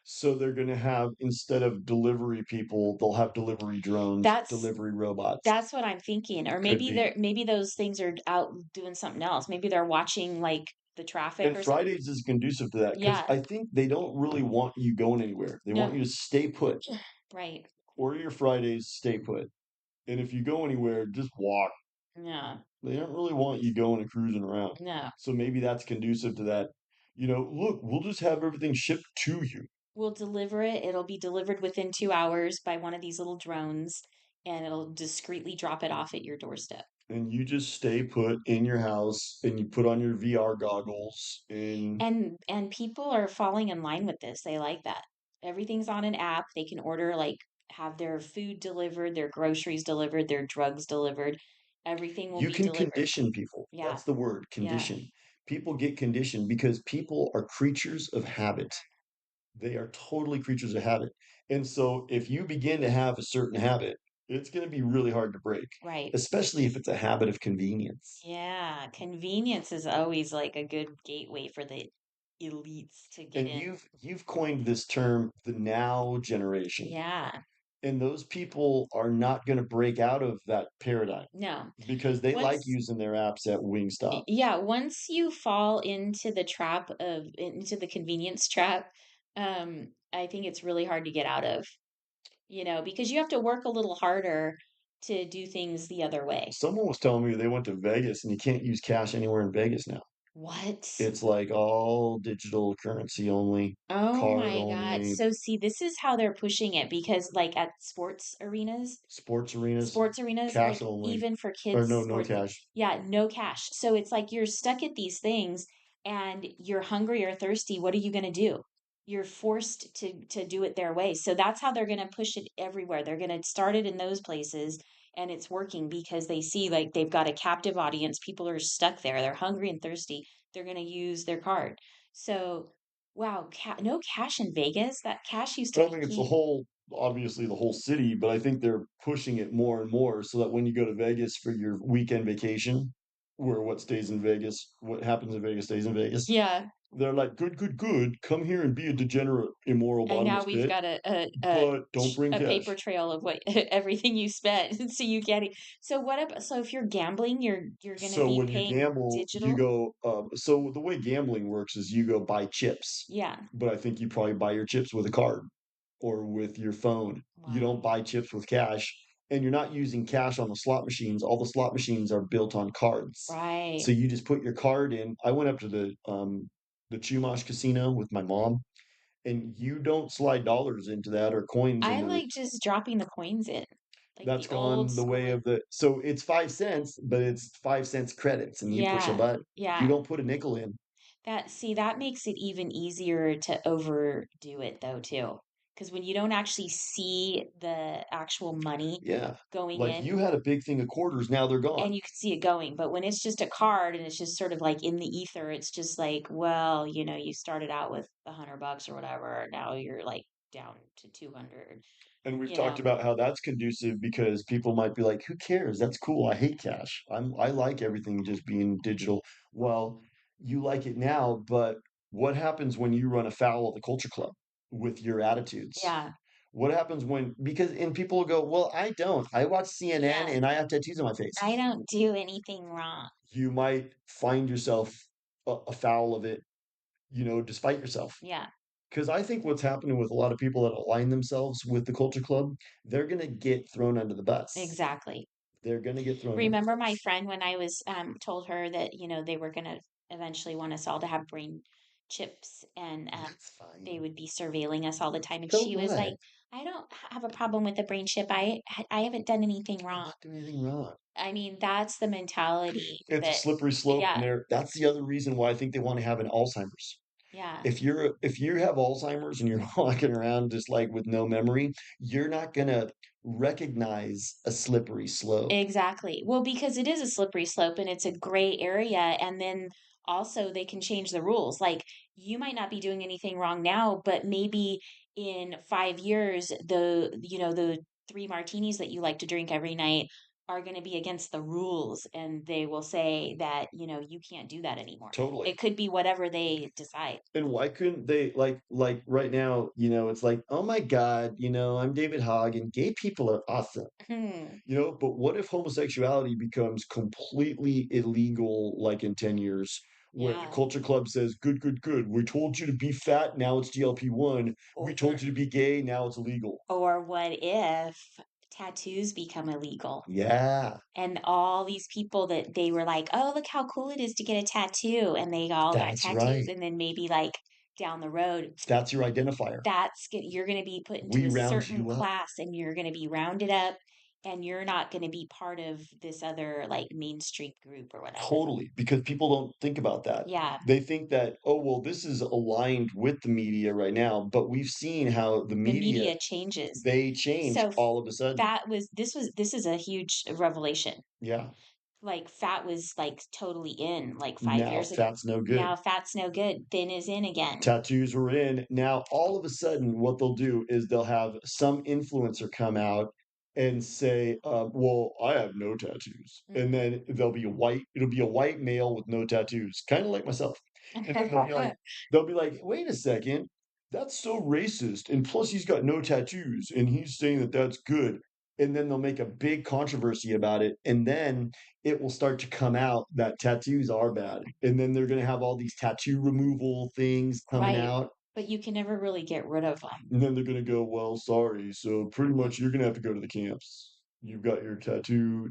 So they're going to have, instead of delivery people, they'll have delivery drones, That's delivery robots. that's what I'm thinking. Or Could maybe be. maybe those things are out doing something else. Maybe they're watching like the traffic And or something. Fridays is conducive to that because Yeah. I think they don't really want you going anywhere. They want No. you to stay put. Right. Order your Fridays, stay put. And if you go anywhere, just walk. Yeah. They don't really want you going and cruising around. No. So maybe that's conducive to that. Look, we'll just have everything shipped to you. We'll deliver it. It'll be delivered within 2 hours by one of these little drones, and it'll discreetly drop it off at your doorstep. And you just stay put in your house and you put on your VR goggles and And people are falling in line with this. They like that. Everything's on an app. They can order like have their food delivered, their groceries delivered, their drugs delivered. Everything will you be can delivered. condition people. Yeah. That's the word, Yeah. condition. People get conditioned because people are creatures of habit. They are totally creatures of habit. And so if you begin to have a certain habit, it's going to be really hard to break, Right. especially if it's a habit of convenience. Yeah. Convenience is always like a good gateway for the elites to get And in. you've coined this term, the now generation. Yeah. And those people are not going to break out of that paradigm No. because they like Once using their apps at Wingstop. yeah, once you fall into the trap of into the convenience trap, I think it's really hard to get out of, because you have to work a little harder to do things the other way. Someone was telling me they went to Vegas and you can't use cash anywhere in Vegas now. What? It's like all digital currency only, Oh card my God. only, So see, this is how they're pushing it because like at sports arenas, cash like only, even for or kids no sports, cash. yeah, no cash. So it's like you're stuck at these things and you're hungry or thirsty. What are you going to do? You're forced to do it their way. So that's how they're going to push it everywhere. They're going to start it in those places and it's working because they see like they've got a captive audience. People are stuck there. They're hungry and thirsty. They're going to use their card. So wow, no cash in Vegas? That cash used I to don't be think it's king. obviously the whole city, but I think they're pushing it more and more so that when you go to Vegas for your weekend vacation, where what stays in Vegas, what happens in Vegas stays in Vegas. Yeah. They're like, good, good, good. Come here and be a degenerate, immoral, And now bottomless we've pit, got but don't bring a paper cash. trail of what everything you spent. So you get it. So so if you're gambling, you're going to So be when you paying gamble, you digital? go, so the way gambling works is you go buy chips, Yeah. but I think you probably buy your chips with a card or with your phone. You don't Wow. buy chips with cash, and you're not using cash on the slot machines. All the slot machines are built on cards. Right. So you just put your card in. I went up to the Chumash casino with my mom, and you don't slide dollars into that or coins I into the like just dropping the coins in, like that's the old gone the school way way. of the so it's 5 cents, but it's 5 cents credits, and you push a Yeah. button. You Yeah. don't put a nickel in. That makes it even easier to overdo it though too. Because when you don't actually see the actual money Yeah. going Like in you had a big thing of quarters, now they're gone. and you can see it going, but when it's just a card and it's just sort of like in the ether, it's just like, well, you started out with $100 or whatever, now you're like down to 200, And we've you talked know. about how that's conducive because people might be like, who cares? That's cool. I hate cash. I like everything just being digital. Well, you like it now, but what happens when you run afoul of the culture club with your attitudes? Yeah. What happens when because and people will go, well, I don't. I watch CNN Yeah. and I have tattoos on my face. I don't do anything wrong. You might find yourself afoul of it, despite yourself. Yeah, Because I think what's happening with a lot of people that align themselves with the culture club, they're going to get thrown under the bus. exactly. They're going to get thrown under the Remember my bus. friend when I was told her that, they were going to eventually want us all to have brain chips and That's they fine. would be surveilling us all the time. And So she was what? like, I don't have a problem with a brain chip. I haven't done anything I'm wrong. not doing anything wrong. I mean, that's the mentality It's a that, slippery slope, and yeah, that's the other reason why I think they want to have an Alzheimer's. yeah. If you have Alzheimer's and you're walking around just like with no memory, you're not gonna recognize a slippery slope. Exactly. Well, because it is a slippery slope and it's a gray area. And then also they can change the rules. Like you might not be doing anything wrong now, but maybe in 5 years, the three martinis that you like to drink every night are going to be against the rules and they will say that, you can't do that anymore. Totally. It could be whatever they decide. And why couldn't they like right now, it's like, oh my God, I'm David Hogg and gay people are awesome. Hmm. But what if homosexuality becomes completely illegal like in 10 years? Where the Yeah. culture club says, good, good, good. We told you to be fat, now it's GLP-1. We Or told you to be gay, now it's illegal. or what if tattoos become illegal? Yeah, And all these people that they were like, "Oh, look how cool it is to get a tattoo." And they all got that's tattoos right. and then maybe like down the road, That's your identifier. you're going to be put into We a round certain you up. class and you're going to be rounded up and you're not going to be part of this other like Main Street group or whatever. Totally, because people don't think about that. Yeah, They think that, oh, well, this is aligned with the media right now, but we've seen how the the media, media changes. they change So all of a sudden. this is a huge revelation. Yeah. Like fat was like totally in like five Now years ago. fat's no good. Now fat's no good. Thin is in again. Tattoos were in. Now, all of a sudden, what they'll do is they'll have some influencer come out and say, "Well, I have no tattoos," and Hmm. then it'll be a white male with no tattoos, kind of like myself, and then they'll be like, "Wait a second, that's so racist," and plus he's got no tattoos, and he's saying that that's good. And then they'll make a big controversy about it, and then it will start to come out that tattoos are bad. And then they're going to have all these tattoo removal things coming Right. out. But you can never really get rid of them. And then they're going to go, well, sorry. So pretty much you're going to have to go to the camps. You've got your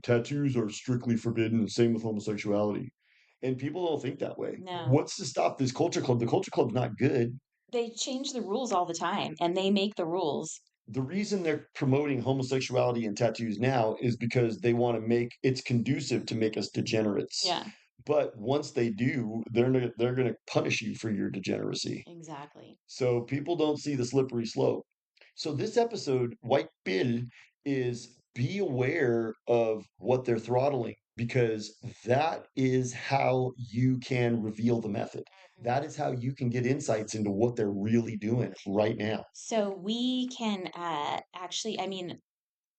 tattoos are strictly forbidden. And same with homosexuality. And people don't think that way. No. What's to stop this culture club? The culture club's not good. They change the rules all the time and they make the rules. The reason they're promoting homosexuality and tattoos now is because they want to make it's conducive to make us degenerates. Yeah, But once they do, they're going to punish you for your degeneracy. exactly. So people don't see the slippery slope. So this episode, White Bill, is be aware of what they're throttling because that is how you can reveal the method. Mhm. That is how you can get insights into what they're really doing right now. So we can actually, I mean,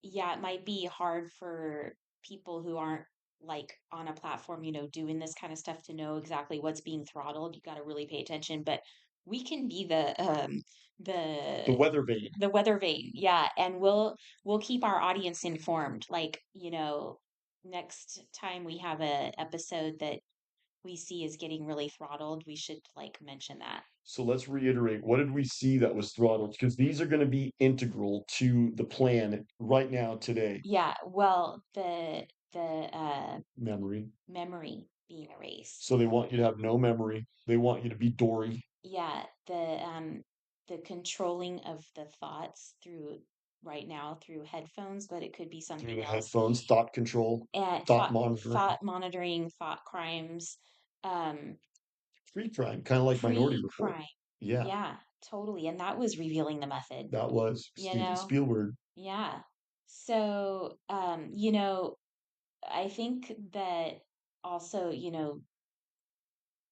yeah, it might be hard for people who aren't like on a platform, doing this kind of stuff to know exactly what's being throttled. You got to really pay attention, but we can be The the weather vane. the weather vane. Yeah, and we'll keep our audience informed. Like, next time we have a episode that we see is getting really throttled, we should like mention that. So let's reiterate, what did we see that was throttled? Because these are going to be integral to the plan right now today. Yeah, well, the Memory. memory being erased. So they want you to have no memory. They want you to be Dory Yeah, the controlling of the thoughts through right now through headphones, but it could be through something the else. headphones, thought control, And thought monitoring, thought monitoring, thought crimes, um, free crime, kind of like Minority Report. pre-crime. Yeah, Yeah, totally. And that was revealing the method, that was you Steven know? Spielberg. Yeah. So, I think that also,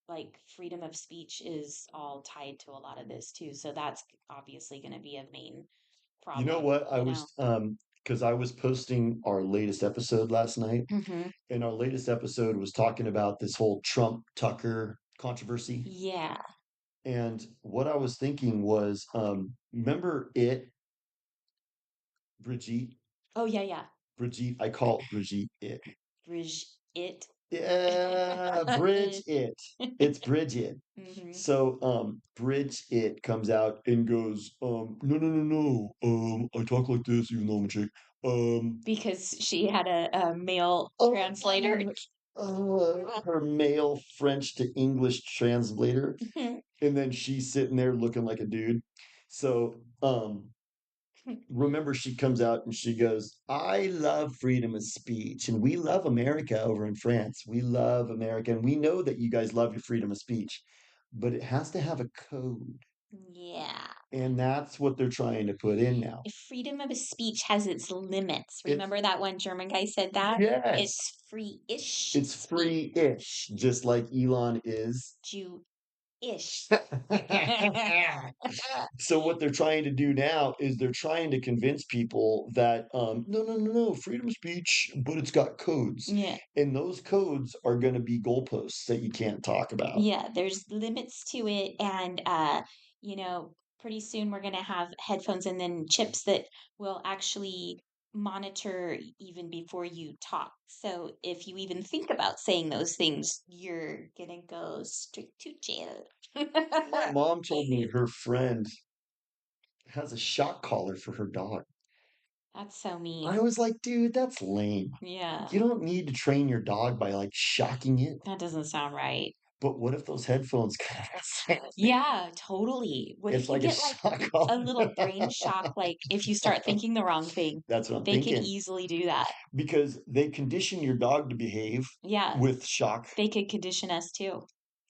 like freedom of speech is all tied to a lot of this too. So that's obviously going to be a main You know problem, what? Because I was posting our latest episode last night, Hmm. and our latest episode was talking about this whole Trump Tucker controversy. Yeah. And what I was thinking was, remember Brigitte? Oh, yeah, yeah. Brigitte, I call Brigitte it. Bridge it. Yeah, Bridge it. It's Bridget. Hmm. So Bridge it comes out and goes, no no no no. I talk like this even though I'm a chick. Um Because she had a male translator. uh, her male French to English translator. And then she's sitting there looking like a dude. So remember she comes out and she goes, I love freedom of speech and we love America over in France. We love America and we know that you guys love your freedom of speech, but it has to have a code. Yeah. And that's what they're trying to put in now. Freedom of speech has its limits. It's Remember that one German guy said that? yes, It's free-ish it's speech. free-ish, just like Elon is. Jew-ish. ish. So what they're trying to do now is they're trying to convince people that no, no, no, no, freedom of speech, but it's got codes, Yeah. and those codes are going to be goalposts that you can't talk about. Yeah, there's limits to it, and pretty soon we're gonna have headphones and then chips that will actually monitor even before you talk. So if you even think about saying those things, you're gonna go straight to jail. My mom told me her friend has a shock collar for her dog. That's so I mean. was like, dude, that's lame. Yeah, You don't need to train your dog by like shocking it. that doesn't sound right. But what if those headphones kind of same thing? Yeah, totally. What if It's you like a get like shock a collar. little brain shock, like if you start thinking the wrong thing? That's what I'm They could thinking. easily do that. Because they condition your dog to behave Yeah, with shock they could condition us too.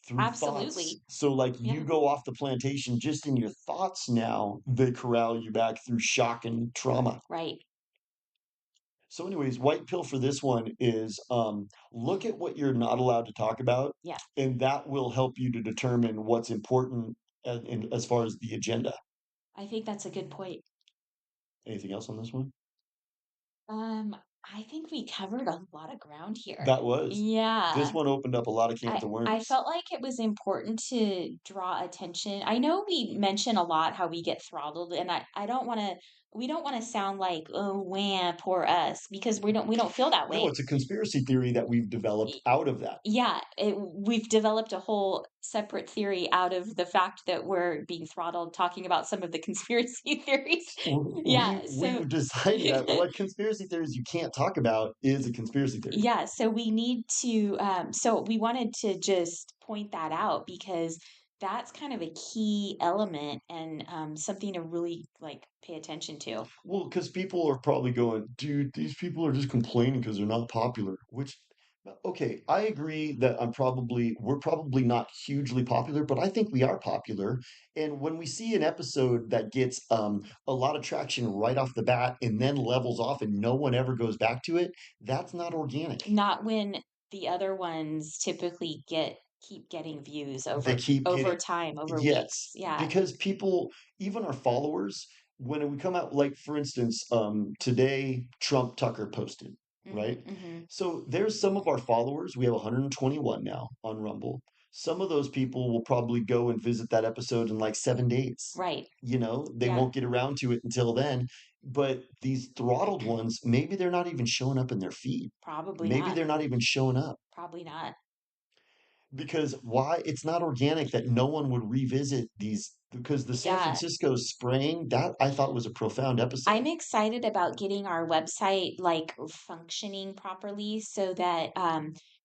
through thoughts. Absolutely. So, like, you Yeah, go off the plantation just in your thoughts now, they corral you back through shock and trauma. right. So, anyways, white pill for this one is look at what you're not allowed to talk about, Yeah, and that will help you to determine what's important as far as the agenda. I think that's a good point. Anything else on this one? Um, I think we covered a lot of ground here. That was. This Yeah. one opened up a lot of cans of I worms. felt like it was important to draw attention. I know we mention a lot how we get throttled, and I don't want to. We don't want to sound like, oh, wham, poor us, because we don't feel that No, way. it's a conspiracy theory that we've developed out of that. Yeah, we've developed a whole separate theory out of the fact that we're being throttled, talking about some of the conspiracy theories. We Yeah, so we've decided that what conspiracy theories you can't talk about is a conspiracy theory. yeah, so we need to so we wanted to just point that out because that's kind of a key element and something to really like pay attention to. Well, because people are probably going, dude, these people are just complaining because they're not popular. Which, okay, I agree that we're probably not hugely popular, but I think we are popular. And when we see an episode that gets a lot of traction right off the bat and then levels off and no one ever goes back to it, that's not organic. Not when the other ones typically keep getting views They keep over getting, time, over weeks. yes, Yeah. because people, even our followers, when we come out, like for instance, today Trump Tucker posted, Mhm. right? Mhm. So there's some of our followers, we have 121 now on Rumble. Some of those people will probably go and visit that episode in like 7 days. Right. They Yeah. won't get around to it until then. But these throttled ones, maybe they're not even showing up in their feed. Probably Maybe not. they're not even showing up. Probably not. Because why? It's not organic that no one would revisit these because the San Yeah. Francisco spraying, that I thought was a profound I'm episode. excited about getting our website like functioning properly so that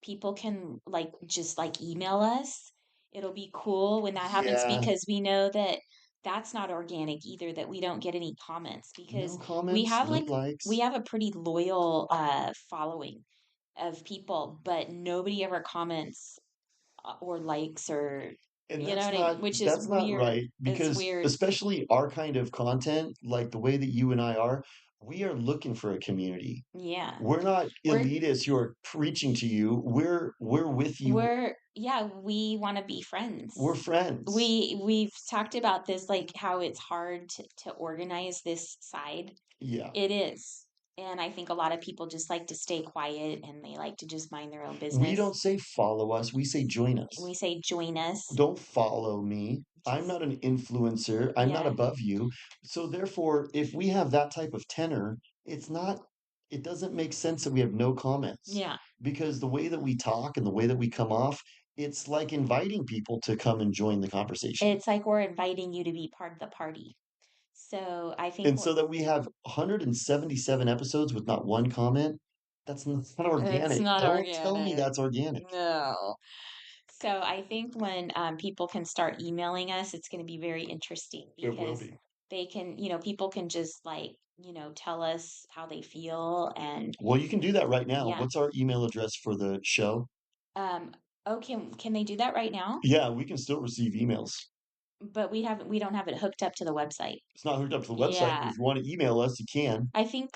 people can like just like email us. It'll be cool when that happens Yeah, because we know that that's not organic either, that we don't get any comments no because we comments, have no like we likes. have a pretty loyal following of people, but nobody ever comments or likes or And you know what I mean, which is that's not weird. right It's because weird. especially our kind of content, like the way that you and I are, we are looking for a community. Yeah. We're not We're elitists who are preaching to you. We're with you. yeah, we wanna be friends. We're friends. We've talked about this, like, how it's hard to organize this side. Yeah. It is, and I think a lot of people just like to stay quiet, and they like to just mind their own We business. don't say follow us, we say join We us. say, "Join us." Don't follow me. I'm Just not an influencer. I'm not yeah, above you. So therefore, if we have that type of tenor, it doesn't make sense that we have no comments yeah. because the way that we talk and the way that we come off, it's like inviting people to come and join the conversation. It's like we're inviting you to be part of the party. So, I think And we're so that we have 177 episodes with not one comment, that's not it's organic. not Don't tell me organic. that's organic. No. So I think when people can start emailing us, it's going to be very interesting It will because be. they can, people can just like, tell us how they feel and Well, you can do that right now. yeah. What's our email address for the show? Um, oh, can they do that right now? Yeah, we can still receive emails. but we don't have it hooked up to the website. It's not hooked up to the website, but Yeah. if you want to email us, you can. I think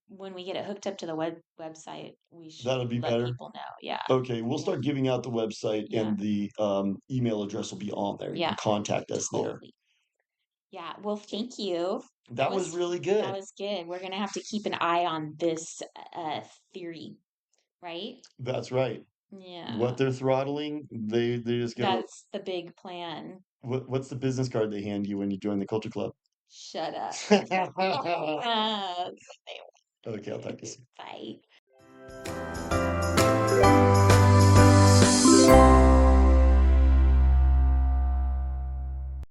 when we get it hooked up to the website, we should That'll be let better. people know. Yeah. Okay, we'll Yeah. start giving out the website, Yeah. and the email address will be on there. You can Yeah. contact us there. Totally. Yeah. Well, thank you. That That was was really that good. was good. We're gonna have to keep an eye on this theory, right? That's right. What Yeah. they're throttling, they just go. That's the big plan. What's the business card they hand you when you join the culture club? Shut up. Okay, That's what I'll talk to you they soon. Bye.